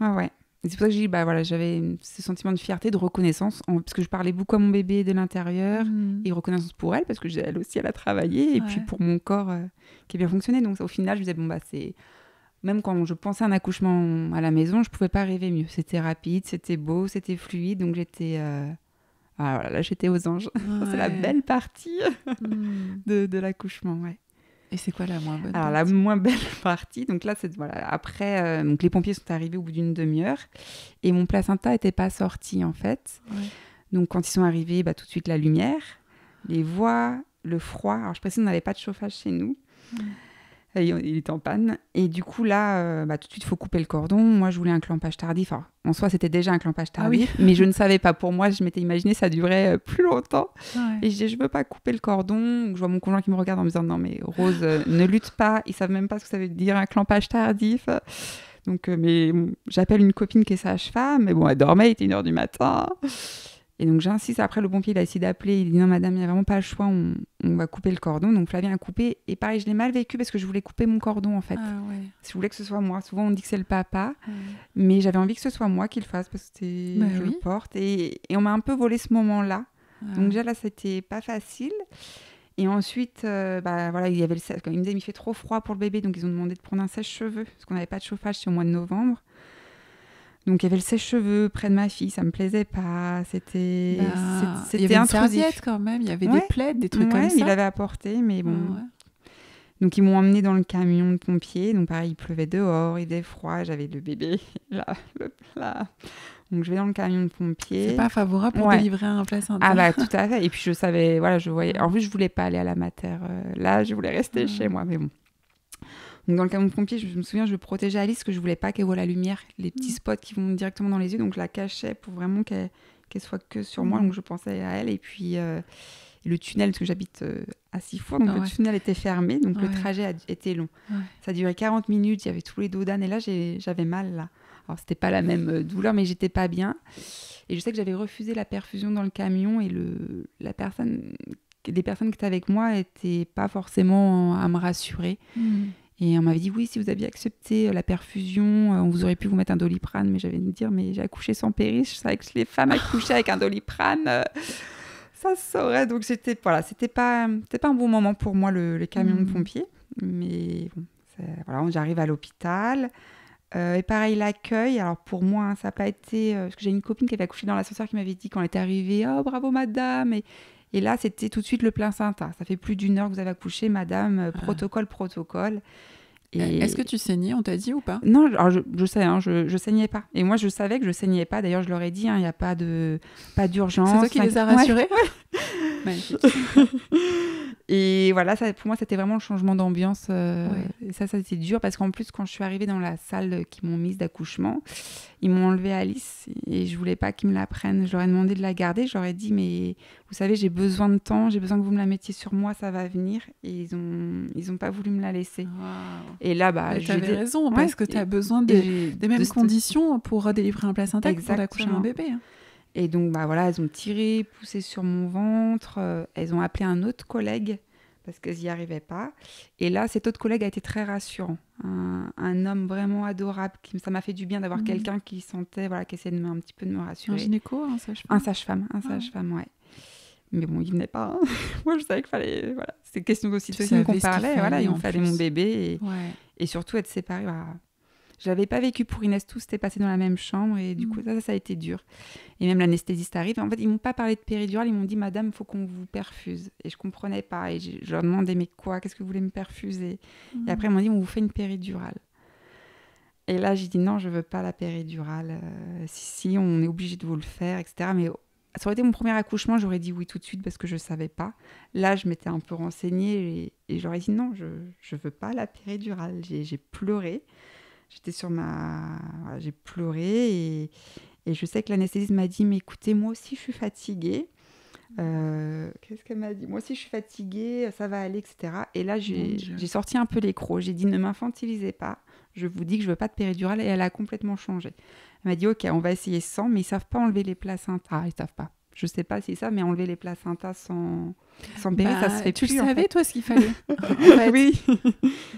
Ouais. Et c'est pour ça que je dis, j'avais ce sentiment de fierté, de reconnaissance, parce que je parlais beaucoup à mon bébé de l'intérieur, et reconnaissance pour elle, parce que elle aussi, elle a travaillé, et puis pour mon corps qui a bien fonctionné. Donc au final, je me disais, c'est... Même quand je pensais à un accouchement à la maison, je ne pouvais pas rêver mieux. C'était rapide, c'était beau, c'était fluide, donc j'étais... là, j'étais aux anges. C'est la belle partie de l'accouchement, Et c'est quoi la moins bonne partie ? La moins belle partie, donc là, c'est après, donc les pompiers sont arrivés au bout d'une demi-heure, et mon placenta n'était pas sorti, en fait. Donc quand ils sont arrivés, tout de suite la lumière, les voix, le froid. Alors je précise, on n'avait pas de chauffage chez nous. Il était en panne. Et du coup, là, tout de suite, il faut couper le cordon. Moi, je voulais un clampage tardif. Enfin, en soi, c'était déjà un clampage tardif. Mais je ne savais pas. Pour moi, je m'étais imaginé ça durait plus longtemps. Et je dis, je ne veux pas couper le cordon. Donc, je vois mon conjoint qui me regarde en me disant, non, mais Rose, ne lutte pas. Ils ne savent même pas ce que ça veut dire, un clampage tardif. Donc, mais j'appelle une copine qui est sage-femme. Mais bon, elle dormait, il était 1h du matin. Et donc j'insiste, après le pompier il a essayé d'appeler, il dit non madame, il n'y a vraiment pas le choix, on va couper le cordon. Donc Flavien a coupé, et pareil, je l'ai mal vécu parce que je voulais couper mon cordon en fait. Je voulais que ce soit moi. Souvent on dit que c'est le papa, mais j'avais envie que ce soit moi qui le fasse, parce que je le porte, et on m'a un peu volé ce moment-là. Donc déjà là c'était pas facile. Et ensuite, il y avait quand il me disait, il fait trop froid pour le bébé, donc ils ont demandé de prendre un sèche-cheveux, parce qu'on n'avait pas de chauffage, c'est au mois de novembre. Donc il y avait le sèche-cheveux près de ma fille, ça me plaisait pas, c'était il y avait une serviette quand même, il y avait des plaids, des trucs comme ça. Il avait apporté, mais bon. Donc ils m'ont emmenée dans le camion de pompiers, donc pareil, il pleuvait dehors, il faisait froid, j'avais le bébé là. Donc je vais dans le camion de pompiers. C'est pas favorable pour délivrer un placenta. Tout à fait. Et puis je savais, je voyais. En plus je voulais pas aller à la mater, là je voulais rester chez moi, mais bon. Donc dans le camion de pompiers, je me souviens, je protégeais Alice, parce que je voulais pas qu'elle voie la lumière, les petits spots qui vont directement dans les yeux, donc je la cachais pour vraiment qu'elle soit que sur moi, donc je pensais à elle. Et puis le tunnel, parce que j'habite à Sifour, donc le tunnel était fermé, donc le trajet était long. Ça a duré 40 minutes, il y avait tous les dos d'âne, et là j'avais mal là. Alors c'était pas la même douleur, mais j'étais pas bien. Et je sais que j'avais refusé la perfusion dans le camion, et les personnes qui étaient avec moi n'étaient pas forcément à me rassurer. Et on m'avait dit, oui, si vous aviez accepté la perfusion, on vous aurait pu vous mettre un Doliprane. Mais j'avais me dire, mais j'ai accouché sans péris. Je savais que les femmes accouchaient avec un Doliprane, ça se saurait. Donc c'était pas un bon moment pour moi, les camions de pompiers. Mais bon, j'arrive à l'hôpital. Et pareil, l'accueil. Alors pour moi, ça n'a pas été... parce que j'ai une copine qui avait accouché dans l'ascenseur qui m'avait dit quand elle était arrivée, oh bravo madame. Et là, c'était tout de suite le placenta. Ça fait plus d'1 heure que vous avez accouché, madame, protocole. Et... Est-ce que tu saignais, on t'a dit ou pas? Non, alors je sais, hein, je saignais pas. Et moi, je savais que je saignais pas. D'ailleurs, je leur ai dit, il n'y a pas d'urgence. C'est toi qui les as rassurés? Ouais. Magnifique. Et voilà, ça, pour moi, c'était vraiment le changement d'ambiance. Et ça c'était dur parce qu'en plus, quand je suis arrivée dans la salle qu'ils m'ont mise d'accouchement, ils m'ont enlevé Alice et je voulais pas qu'ils me la prennent. Je leur ai demandé de la garder. Je leur ai dit, mais vous savez, j'ai besoin de temps, j'ai besoin que vous me la mettiez sur moi, ça va venir. Et ils ont pas voulu me la laisser. Wow. Et là, tu avais raison, parce que tu as besoin des mêmes conditions pour délivrer un placenta que pour accoucher un bébé. Hein. Et donc, voilà, elles ont tiré, poussé sur mon ventre. Elles ont appelé un autre collègue parce qu'elles n'y arrivaient pas. Et là, cet autre collègue a été très rassurant. Un homme vraiment adorable. Ça m'a fait du bien d'avoir quelqu'un qui sentait, qui essayait un petit peu de me rassurer. Un gynéco, un sage-femme? Un sage-femme, ouais. Mais bon, il venait pas. Hein. Moi, je savais qu'il fallait... Voilà. C'est question d'ocytocine qu'on parlait. Il me fallait mon bébé. Et surtout, être séparée. Voilà. Je l'avais pas vécu pour Inès, tout s'était passé dans la même chambre et du coup ça a été dur. Et même l'anesthésiste arrive. En fait, ils m'ont pas parlé de péridurale, ils m'ont dit madame, faut qu'on vous perfuse. Et je comprenais pas et je leur demandais mais quoi, qu'est-ce que vous voulez me perfuser? Et après ils m'ont dit on vous fait une péridurale. Et là j'ai dit non, je veux pas la péridurale. Si on est obligé de vous le faire, etc. Mais ça aurait été mon premier accouchement, j'aurais dit oui tout de suite parce que je savais pas. Là je m'étais un peu renseignée et j'aurais dit non, je veux pas la péridurale. J'ai pleuré. J'étais sur j'ai pleuré et je sais que l'anesthésiste m'a dit mais écoutez, moi aussi je suis fatiguée. Qu'est-ce qu'elle m'a dit? Moi aussi je suis fatiguée, ça va aller, etc. Et là j'ai sorti un peu l'écrou. J'ai dit ne m'infantilisez pas. Je vous dis que je veux pas de péridurale et elle a complètement changé. Elle m'a dit ok, on va essayer sans, mais ils savent pas enlever les placentas. Ils savent pas. Je sais pas si ça, mais enlever les placentas sans péri, ça se fait tu plus. Tu savais, toi, ce qu'il fallait. Oui.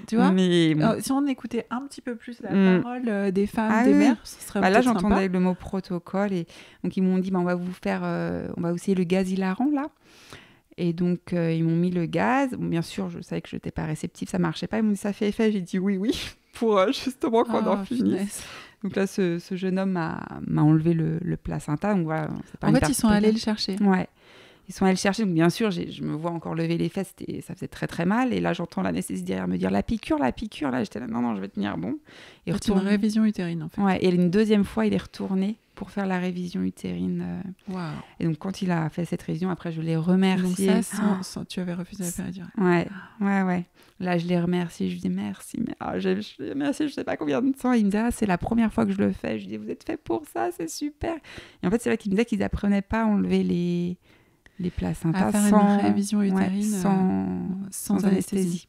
Tu vois, mais... si on écoutait un petit peu plus la parole des femmes, des mères, ce serait là, j'entendais le mot protocole. Et donc, ils m'ont dit, on va vous faire... on va essayer le gaz hilarant, là. Et donc, ils m'ont mis le gaz. Bon, bien sûr, je savais que je n'étais pas réceptive, ça ne marchait pas. Ils m'ont dit, ça fait effet. J'ai dit oui, pour justement qu'on en finisse. Donc là, ce jeune homme m'a enlevé le placenta. Donc voilà, en fait, ils sont allés le chercher. Ouais. Ils sont allés le chercher. Donc bien sûr, je me vois encore lever les fesses. Ça faisait très, très mal. Et là, j'entends l'anesthésiste derrière me dire la piqûre. Là, j'étais là, non, je vais tenir bon. Et retourne une révision utérine, en fait. Ouais. Et une deuxième fois, il est retourné pour faire la révision utérine. Wow. Et donc, quand il a fait cette révision, après, je l'ai remercié. Donc ça, tu avais refusé la péridurale. Ouais. Là, je l'ai remercié. Je lui dis merci. Mais je l'ai remercié, je sais pas combien de temps. Il me dit, c'est la première fois que je le fais. Je lui dis, vous êtes fait pour ça, c'est super. Et en fait, c'est là qu'il me disait qu'ils apprenaient pas à enlever les placentas à faire une révision utérine sans anesthésie.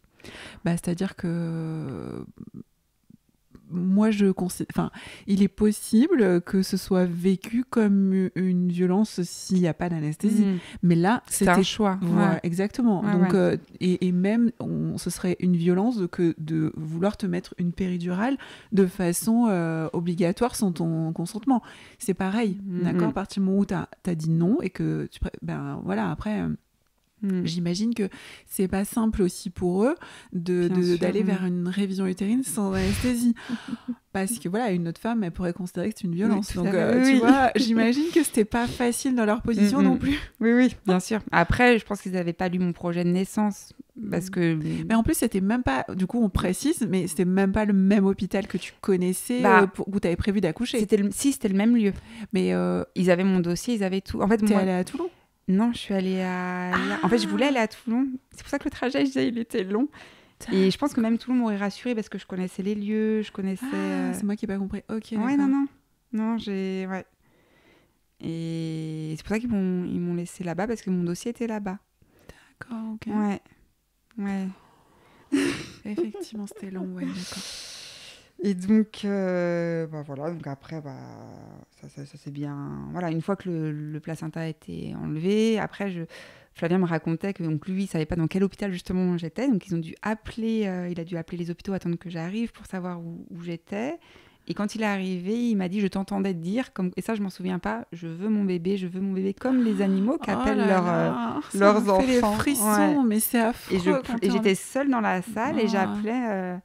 C'est-à-dire que moi, il est possible que ce soit vécu comme une violence s'il n'y a pas d'anesthésie. Mais là, c'était un choix. Ouais, exactement. Donc, et même, ce serait une violence de vouloir te mettre une péridurale de façon obligatoire sans ton consentement. C'est pareil, d'accord? À partir du moment où tu as dit non et que après... J'imagine que c'est pas simple aussi pour eux d'aller vers une révision utérine sans anesthésie. Parce que une autre femme, elle pourrait considérer que c'est une violence. Donc, tu vois, j'imagine que c'était pas facile dans leur position non plus. Oui, bien sûr. Après, je pense qu'ils avaient pas lu mon projet de naissance. Parce que... Mais en plus, c'était même pas... Du coup, on précise, mais c'était même pas le même hôpital que tu connaissais où tu avais prévu d'accoucher. C'était le même lieu. Mais ils avaient mon dossier, ils avaient tout. En fait, t'es allée à Toulon? Non, je suis allée à... En fait, je voulais aller à Toulon. C'est pour ça que le trajet, il était long. Et je pense que même Toulon m'aurait rassurée parce que je connaissais les lieux, je connaissais... c'est moi qui n'ai pas compris. Ok, ouais, non, j'ai... Ouais. Et c'est pour ça qu'ils m'ont laissé là-bas parce que mon dossier était là-bas. D'accord, ok. Ouais. Effectivement, c'était long, ouais, d'accord. Et donc, voilà, donc après, ça c'est bien... Voilà, une fois que le placenta a été enlevé, après, Flavien me racontait que donc, lui, il ne savait pas dans quel hôpital justement j'étais, donc ils ont dû appeler, il a dû appeler les hôpitaux, attendre que j'arrive pour savoir où j'étais. Et quand il est arrivé, il m'a dit, je t'entendais te dire, et ça je m'en souviens pas, je veux mon bébé comme les animaux qu'appellent leurs enfants. Ça me fait les frissons, mais c'est affreux. Et j'étais seule dans la salle et j'appelais...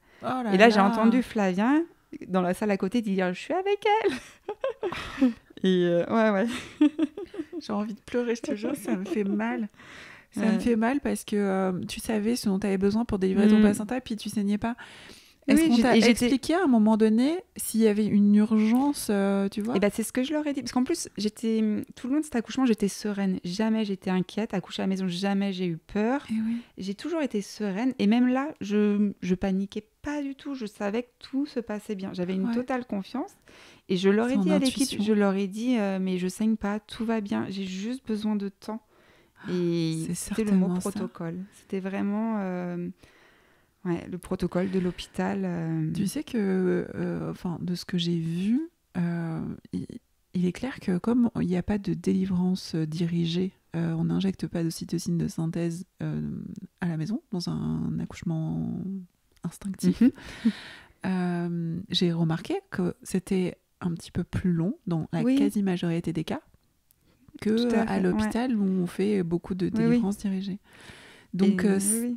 et là, j'ai entendu Flavien dans la salle à côté dire « Je suis avec elle !» Et ouais. J'ai envie de pleurer, je te jure, ça me fait mal. Ça me fait mal parce que tu savais ce dont tu avais besoin pour délivrer ton placenta et puis tu saignais pas. Est-ce qu'on t'a expliqué à un moment donné s'il y avait une urgence, tu vois? C'est ce que je leur ai dit. Parce qu'en plus, tout le long de cet accouchement, j'étais sereine. Jamais j'étais inquiète. Accoucher à la maison, jamais j'ai eu peur. Oui. J'ai toujours été sereine. Et même là, je paniquais pas du tout. Je savais que tout se passait bien. J'avais une totale confiance. Et je leur ai dit à l'équipe, mais je saigne pas, tout va bien. J'ai juste besoin de temps. Et c'était le mot protocole. C'était vraiment... le protocole de l'hôpital. Tu sais que, de ce que j'ai vu, il est clair que comme il n'y a pas de délivrance dirigée, on n'injecte pas d'ocytocine de synthèse à la maison, dans un accouchement instinctif. J'ai remarqué que c'était un petit peu plus long dans la quasi-majorité des cas qu'à l'hôpital où on fait beaucoup de délivrance dirigée. Donc,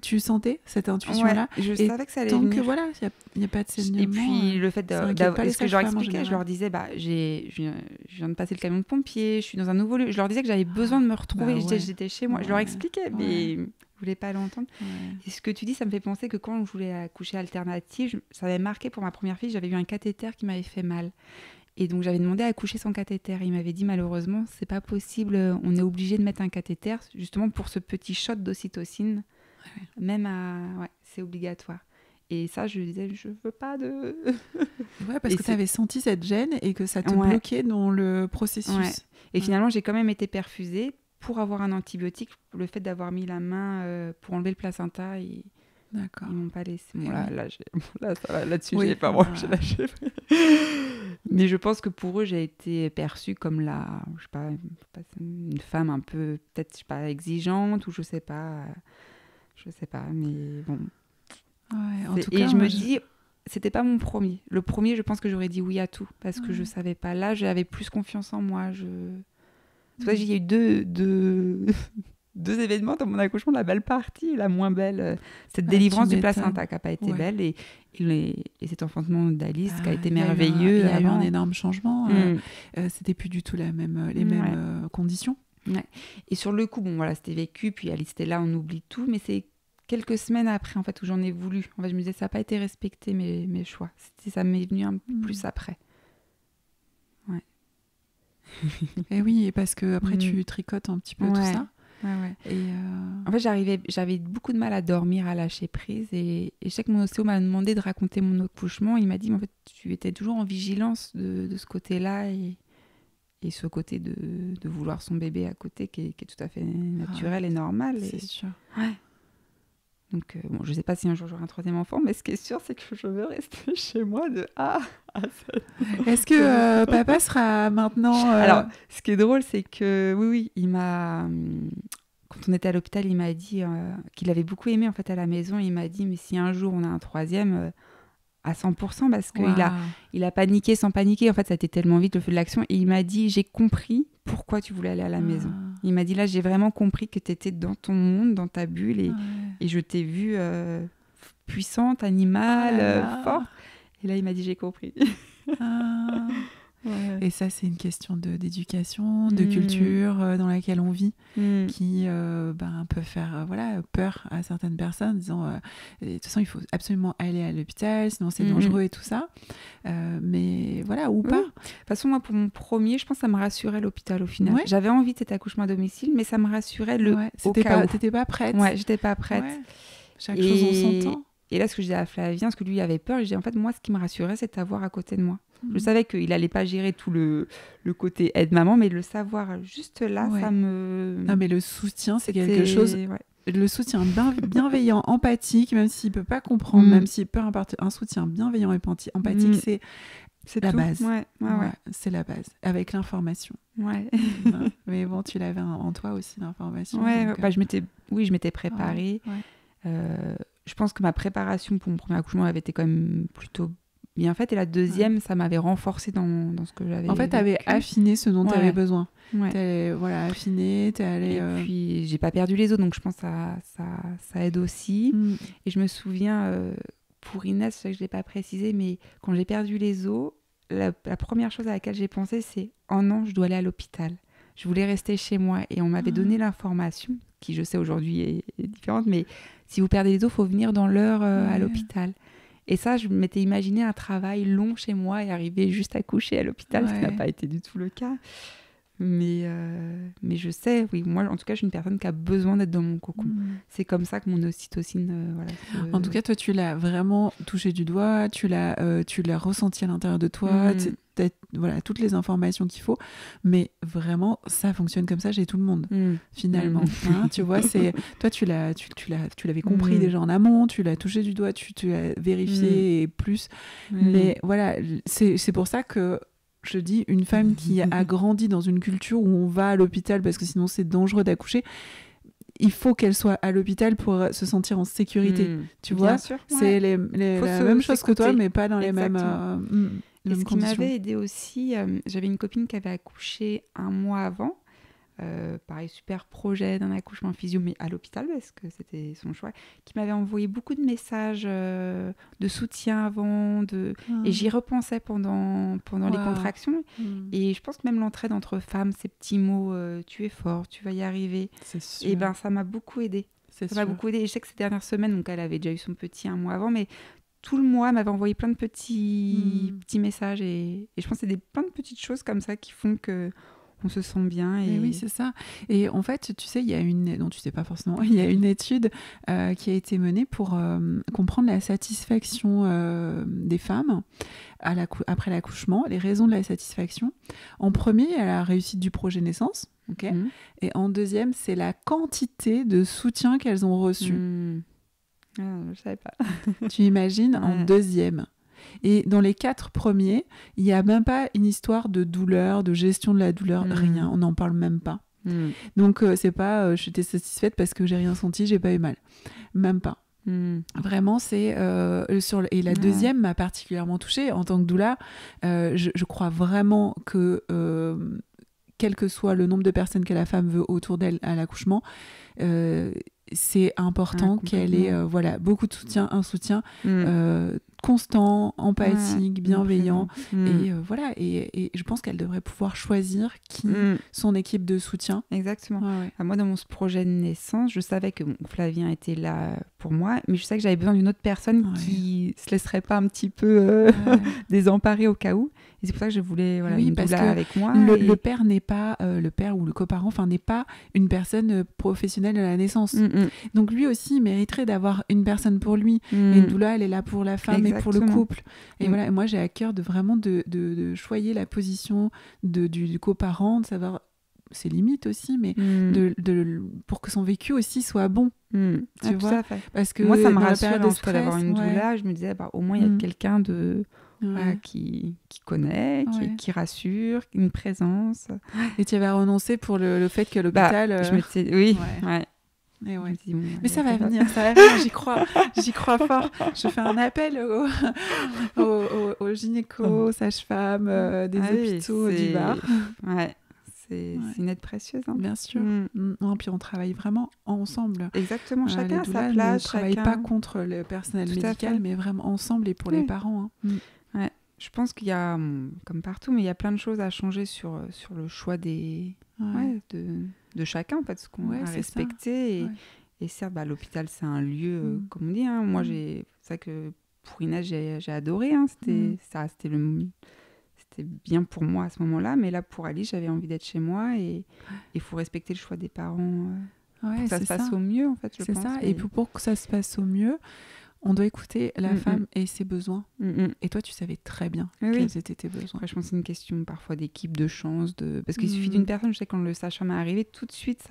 tu sentais cette intuition-là? Je savais que ça allait venir. Donc, voilà, il n'y a pas de saignement. Et puis, le fait d'avoir... Ce que je leur expliquais, je leur disais, je viens de passer le camion de pompier, je suis dans un nouveau lieu. Je leur disais que j'avais besoin de me retrouver. J'étais chez moi. Je leur expliquais, mais ils ne voulaient pas l'entendre. Et ce que tu dis, ça me fait penser que quand je voulais accoucher alternative, ça avait marqué pour ma première fille, j'avais eu un cathéter qui m'avait fait mal. Et donc, j'avais demandé à accoucher sans cathéter. Il m'avait dit, malheureusement, c'est pas possible. On est obligé de mettre un cathéter, justement pour ce petit shot d'ocytocine. Même c'est obligatoire. Et ça, je lui disais, je veux pas de... parce que tu avais senti cette gêne et que ça te bloquait dans le processus. Et finalement, j'ai quand même été perfusée pour avoir un antibiotique. Le fait d'avoir mis la main pour enlever le placenta, D'accord. Ils m'ont pas laissé. Bon, là-dessus, j'ai pas j'ai lâché. Mais je pense que pour eux, j'ai été perçue comme une femme un peu, peut-être, exigeante, ou je sais pas, mais bon. En tout cas, je me dis, c'était pas mon premier. Le premier, je pense que j'aurais dit oui à tout, parce que je savais pas. Là, j'avais plus confiance en moi. Tu vois, il y a eu deux événements dans mon accouchement, la belle partie et la moins belle. Cette délivrance du placenta qui n'a pas été belle et cet enfantement d'Alice qui a été merveilleux. Il y a eu un énorme changement. C'était plus du tout les mêmes conditions. Et sur le coup, c'était vécu, puis Alice était là, on oublie tout, mais c'est quelques semaines après en fait, où j'en ai voulu. En fait, je me disais, ça n'a pas été respecté mes choix. Ça m'est venu un peu plus après. Et oui, parce que après tu tricotes un petit peu tout ça. Et En fait, j'avais beaucoup de mal à dormir, à lâcher prise. Et je sais que mon ostéo m'a demandé de raconter mon accouchement. Il m'a dit, mais en fait, tu étais toujours en vigilance de ce côté-là et ce côté de vouloir son bébé à côté qui est tout à fait naturel et normal. C'est sûr. Donc, je ne sais pas si un jour j'aurai un troisième enfant, mais ce qui est sûr, c'est que je veux rester chez moi de A à Z. Est-ce que papa sera maintenant... Alors, ce qui est drôle, c'est que, oui, il m'a... Quand on était à l'hôpital, il m'a dit qu'il avait beaucoup aimé en fait, à la maison. Il m'a dit, mais si un jour on a un troisième, à 100%, parce qu'il a paniqué sans paniquer. En fait, ça a été tellement vite, le feu de l'action. Et il m'a dit, j'ai compris pourquoi tu voulais aller à la maison. Il m'a dit, là, j'ai vraiment compris que tu étais dans ton monde, dans ta bulle. Et je t'ai vue puissante, animale, forte. Et là, il m'a dit, j'ai compris. Et ça, c'est une question d'éducation, de culture dans laquelle on vit, qui peut faire peur à certaines personnes, en disant de toute façon, il faut absolument aller à l'hôpital, sinon c'est dangereux et tout ça. Mais voilà, ou pas. De toute façon, moi, pour mon premier, je pense que ça me rassurait l'hôpital au final. J'avais envie de cet accouchement à domicile, mais ça me rassurait au cas où. T'étais pas prête. J'étais pas prête. Chaque chose en son temps. Et là, ce que je disais à Flavien, ce que lui avait peur, je disais, en fait, moi, ce qui me rassurait, c'est de t'avoir à côté de moi. Je savais qu'il n'allait pas gérer tout le côté aide-maman, mais de le savoir juste là, ça me... Non, mais le soutien, c'est quelque chose... Le soutien bienveillant, empathique, même s'il ne peut pas comprendre, même s'il peut importer un soutien bienveillant et empathique, c'est la base. C'est la base, avec l'information. Mais bon, tu l'avais en toi aussi, l'information. Je m'étais préparée. Je pense que ma préparation pour mon premier accouchement avait été quand même plutôt bien faite. Et la deuxième, ça m'avait renforcée dans ce que j'avais. En fait, tu avais affiné ce dont tu avais besoin. T'es affiné, t'es allée... Et puis, j'ai pas perdu les os, donc je pense que ça aide aussi. Et je me souviens, pour Inès, je sais que je l'ai pas précisé, mais quand j'ai perdu les os, la première chose à laquelle j'ai pensé, c'est « Oh non, je dois aller à l'hôpital ». Je voulais rester chez moi. Et on m'avait donné l'information, qui je sais aujourd'hui est différente, mais si vous perdez les os, il faut venir dans l'heure à l'hôpital. Et ça, je m'étais imaginé un travail long chez moi et arriver juste à coucher à l'hôpital, ce qui n'a pas été du tout le cas. Mais je sais, oui, moi en tout cas, je suis une personne qui a besoin d'être dans mon cocon. C'est comme ça que mon ocytocine... En tout cas, toi, tu l'as vraiment touché du doigt, tu l'as ressenti à l'intérieur de toi, voilà, toutes les informations qu'il faut. Mais vraiment, ça fonctionne comme ça chez tout le monde, finalement. Hein, tu vois, toi, tu l'avais compris déjà en amont, tu l'as touché du doigt, tu l'as vérifié et plus. Mais voilà, c'est pour ça que je dis, une femme qui a grandi dans une culture où on va à l'hôpital parce que sinon c'est dangereux d'accoucher, il faut qu'elle soit à l'hôpital pour se sentir en sécurité. Tu vois, sûr, c'est la même chose que toi, mais pas dans les mêmes et ce qui m'avait aidé aussi, j'avais une copine qui avait accouché 1 mois avant. Pareil, super projet d'un accouchement physio, mais à l'hôpital parce que c'était son choix, qui m'avait envoyé beaucoup de messages de soutien avant, et j'y repensais pendant les contractions. Et je pense que même l'entraide entre femmes, ces petits mots, tu es fort, tu vas y arriver, et ben ça m'a beaucoup aidée. Ça m'a beaucoup aidée. Et je sais que ces dernières semaines, donc elle avait déjà eu son petit 1 mois avant, mais tout le mois m'avait envoyé plein de petits messages, et je pense que c'est plein de petites choses comme ça qui font que on se sent bien. Et oui, c'est ça. Et en fait, tu sais, il y a non, tu sais pas forcément, il y a une étude qui a été menée pour comprendre la satisfaction des femmes après l'accouchement, les raisons de la satisfaction. En premier, il y a la réussite du projet naissance. Et en deuxième, c'est la quantité de soutien qu'elles ont reçu. Je savais pas. Tu imagines, en deuxième. Et dans les 4 premiers, il n'y a même pas une histoire de douleur, de gestion de la douleur, rien. On n'en parle même pas. Donc, c'est pas j'étais satisfaite parce que j'ai rien senti, j'ai pas eu mal. Même pas. Vraiment, c'est... et la deuxième m'a particulièrement touchée. En tant que doula, je crois vraiment que... quel que soit le nombre de personnes que la femme veut autour d'elle à l'accouchement, c'est important qu'elle ait beaucoup de soutien, un soutien constant, empathique, bienveillant. Et voilà, et je pense qu'elle devrait pouvoir choisir son équipe de soutien. Exactement. Moi, dans mon projet de naissance, je savais que Flavien était là pour moi, mais je savais que j'avais besoin d'une autre personne qui se laisserait pas un petit peu désemparée au cas où. Et c'est pour ça que je voulais une doula avec moi. Le père n'est pas, le père ou le coparent, n'est pas une personne professionnelle de la naissance. Donc lui aussi, il mériterait d'avoir une personne pour lui. Et une doula, elle est là pour la femme et pour le couple. Et voilà, moi j'ai à cœur de choyer la position du coparent, de savoir ses limites aussi, mais pour que son vécu aussi soit bon. Tu vois, parce que moi ça me rassure d'avoir une doula. Je me disais au moins il y a quelqu'un qui connaît, qui rassure, une présence. Et tu avais renoncé pour le fait que l'hôpital... je me disais, oui, Et dis, mais ça va venir, j'y crois fort. Je fais un appel aux gynécos, sages-femmes des hôpitaux du Var. C'est une aide précieuse. Bien sûr. Puis on travaille vraiment ensemble. Exactement, chacun à sa place. On ne travaille pas contre le personnel médical, mais vraiment ensemble et pour les parents. Je pense qu'il y a, comme partout, mais il y a plein de choses à changer sur le choix de chacun, en fait, ce qu'on a respecté. Et certes, l'hôpital, c'est un lieu, comme on dit. Moi, c'est ça que pour Inès, j'ai adoré. C'était bien pour moi à ce moment-là. Mais là, pour Alice, j'avais envie d'être chez moi. Et il faut respecter le choix des parents pour que ça se passe au mieux, en fait, je pense. C'est ça. Et pour que ça se passe au mieux, on doit écouter la femme et ses besoins. Et toi, tu savais très bien quels étaient tes besoins. Après, je pense que c'est une question parfois d'équipe, de chance. Parce qu'il suffit d'une personne. Je sais, quand le sage-femme est arrivé, tout de suite,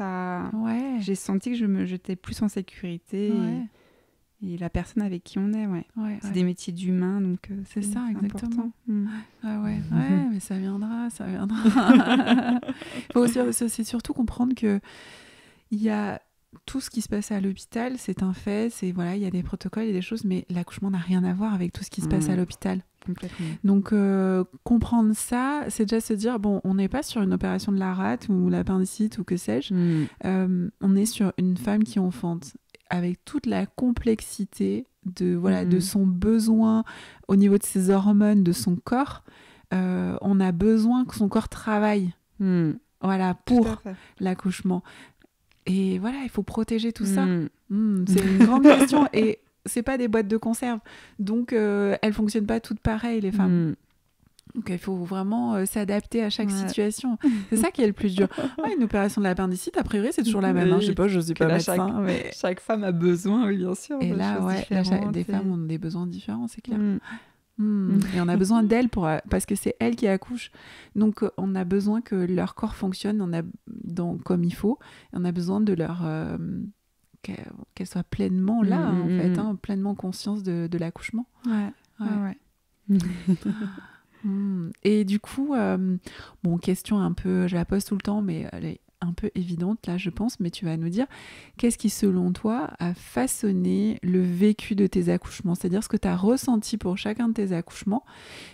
j'ai senti que j'étais plus en sécurité. Et la personne avec qui on est, c'est des métiers d'humain, donc c'est ça, exactement. Mais ça viendra. Faut aussi, c'est surtout comprendre que il y a tout ce qui se passe à l'hôpital, c'est un fait, il y a des protocoles, il y a des choses, mais l'accouchement n'a rien à voir avec tout ce qui se passe à l'hôpital. Complètement. Donc, comprendre ça, c'est déjà se dire, on n'est pas sur une opération de la rate ou l'appendicite ou que sais-je, on est sur une femme qui enfante, avec toute la complexité de son besoin au niveau de ses hormones, de son corps. On a besoin que son corps travaille pour l'accouchement. Et voilà, il faut protéger tout ça. C'est une grande question. Et c'est pas des boîtes de conserve. Donc, elles fonctionnent pas toutes pareilles, les femmes. Donc, il faut vraiment s'adapter à chaque situation. C'est ça qui est le plus dur. Une opération de l'appendicite, a priori, c'est toujours la même. Je sais pas, je sais pas médecin. Mais... Chaque femme a besoin, oui, bien sûr. Et là, des femmes ont des besoins différents, c'est clair. Et on a besoin d'elles parce que c'est elles qui accouchent. Donc, on a besoin que leur corps fonctionne comme il faut. Et on a besoin de leur... qu'elles soient pleinement là, en fait, pleinement conscience de l'accouchement. Ouais. Et du coup, question un peu, je la pose tout le temps, mais elle est un peu évidente là, je pense, mais tu vas nous dire, qu'est-ce qui, selon toi, a façonné le vécu de tes accouchements ? C'est-à-dire ce que tu as ressenti pour chacun de tes accouchements,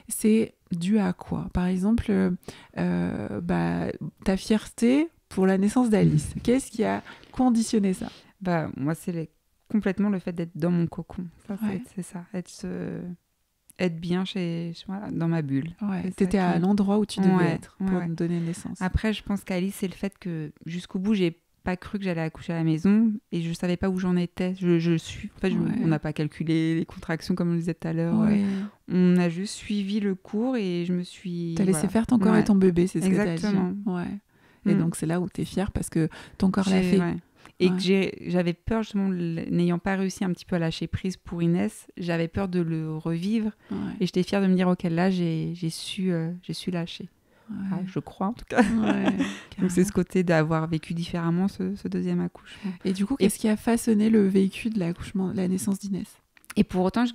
c'est dû à quoi ? Par exemple, ta fierté pour la naissance d'Alice. Qu'est-ce qui a conditionné ça ? Moi, c'est complètement le fait d'être dans mon cocon. Ça, c'est ça, être bien dans ma bulle. T'étais à l'endroit où tu devais être pour me donner naissance. Après, je pense qu'Alice, c'est le fait que jusqu'au bout, j'ai pas cru que j'allais accoucher à la maison et je savais pas où j'en étais. On n'a pas calculé les contractions comme on le disait tout à l'heure. On a juste suivi le cours et je me suis... T'as laissé faire ton corps et ton bébé, c'est ce que t'as dit. Exactement. Et donc, c'est là où t'es fière parce que ton corps l'a fait. Et que j'avais peur, justement, n'ayant pas réussi un petit peu à lâcher prise pour Inès, j'avais peur de le revivre. Et j'étais fière de me dire, ok, là, j'ai su lâcher. Je crois, en tout cas. Donc, c'est ce côté d'avoir vécu différemment ce deuxième accouchement. Et du coup, qu'est-ce qui a façonné le vécu de l'accouchement, la naissance d'Inès ? Et pour autant, ce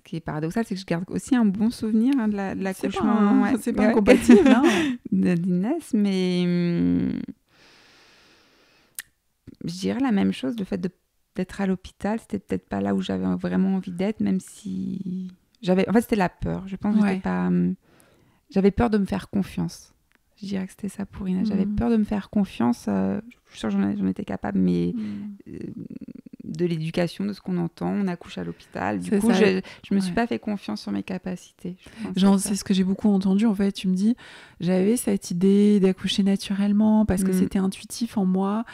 qui est paradoxal, c'est que je garde aussi un bon souvenir de l'accouchement. C'est pas incompatible, d'Inès, mais... je dirais la même chose, le fait d'être à l'hôpital, c'était peut-être pas là où j'avais vraiment envie d'être, même si en fait c'était la peur. Je pense que j'avais peur de me faire confiance. Je dirais que c'était ça pour Inès. J'avais peur de me faire confiance. Je suis sûre que j'en étais capable, mais de l'éducation, de ce qu'on entend, on accouche à l'hôpital. Du coup, je me suis pas fait confiance sur mes capacités. C'est ce que j'ai beaucoup entendu. En fait, tu me dis, j'avais cette idée d'accoucher naturellement parce que c'était intuitif en moi,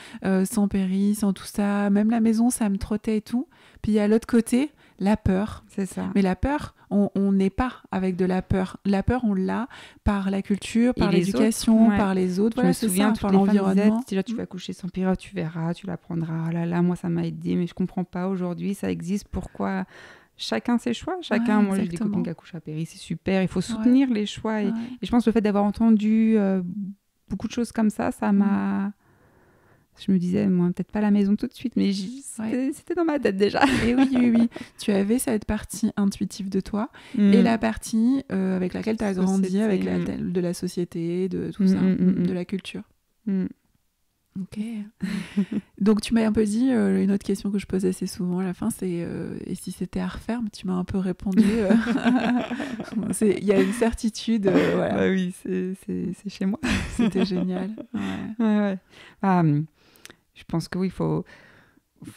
sans péri, sans tout ça. Même la maison, ça me trottait et tout. Puis il y a l'autre côté, la peur. C'est ça. Mais la peur, on n'est pas avec de la peur. La peur, on l'a par la culture, par l'éducation, par les autres. Je me souviens, par l'environnement. Déjà, tu vas accoucher sans période, tu verras, tu l'apprendras. Là, moi, ça m'a aidé, mais je comprends pas aujourd'hui. Ça existe. Pourquoi ? Chacun ses choix. Moi, j'ai des copines qui accouchent à péri, c'est super. Il faut soutenir les choix. Et je pense que le fait d'avoir entendu beaucoup de choses comme ça, ça m'a... Je me disais, moi, peut-être pas la maison tout de suite, mais c'était dans ma tête déjà. Et oui. Tu avais cette partie intuitive de toi et la partie avec laquelle tu as grandi, avec de la société, de tout ça, de la culture. Ok. Donc, tu m'as un peu dit, une autre question que je pose assez souvent à la fin, c'est et si c'était à refaire, mais tu m'as un peu répondu. Il y a une certitude. Voilà. Oui, c'est chez moi. C'était génial. Je pense que oui, il faut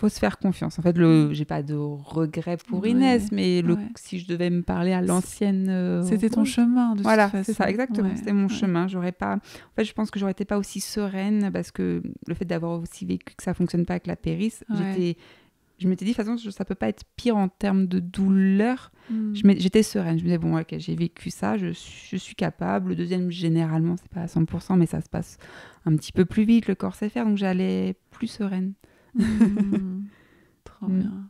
se faire confiance. En fait, j'ai pas de regret pour Inès, mais si je devais me parler à l'ancienne... c'était ton chemin, de toute façon. Voilà, c'est ça, exactement. C'était mon chemin. J'aurais pas... En fait, je pense que j'aurais été pas aussi sereine parce que le fait d'avoir aussi vécu que ça fonctionne pas avec la péris, je m'étais dit, de toute façon, ça peut pas être pire en termes de douleur. J'étais sereine. Je me disais, bon, ok, j'ai vécu ça, je suis capable. Le deuxième, généralement, c'est pas à 100%, mais ça se passe un petit peu plus vite, le corps sait faire, donc j'allais plus sereine. Trop bien.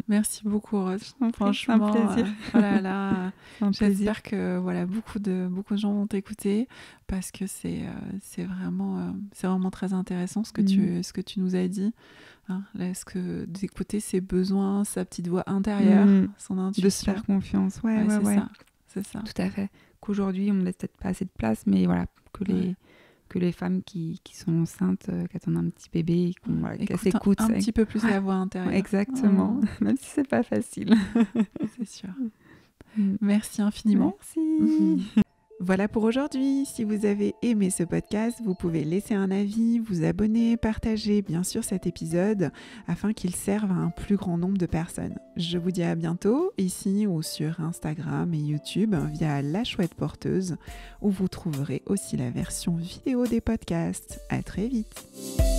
Merci beaucoup, Rose. Franchement, c'est un plaisir. J'espère que beaucoup de gens vont t'écouter parce que c'est vraiment très intéressant ce que tu nous as dit. Là, d'écouter ses besoins, sa petite voix intérieure, son intuition. De se faire confiance, c'est ça. Tout à fait. Qu'aujourd'hui, on ne laisse peut-être pas assez de place, mais voilà, que les femmes qui sont enceintes, qui attendent un petit bébé, qu'elles s'écoutent. Un petit peu plus la voix intérieure. Exactement, même si c'est pas facile. C'est sûr. Merci infiniment. Merci. Voilà pour aujourd'hui. Si vous avez aimé ce podcast, vous pouvez laisser un avis, vous abonner, partager bien sûr cet épisode afin qu'il serve à un plus grand nombre de personnes. Je vous dis à bientôt ici ou sur Instagram et YouTube via La Chouette Porteuse où vous trouverez aussi la version vidéo des podcasts. À très vite.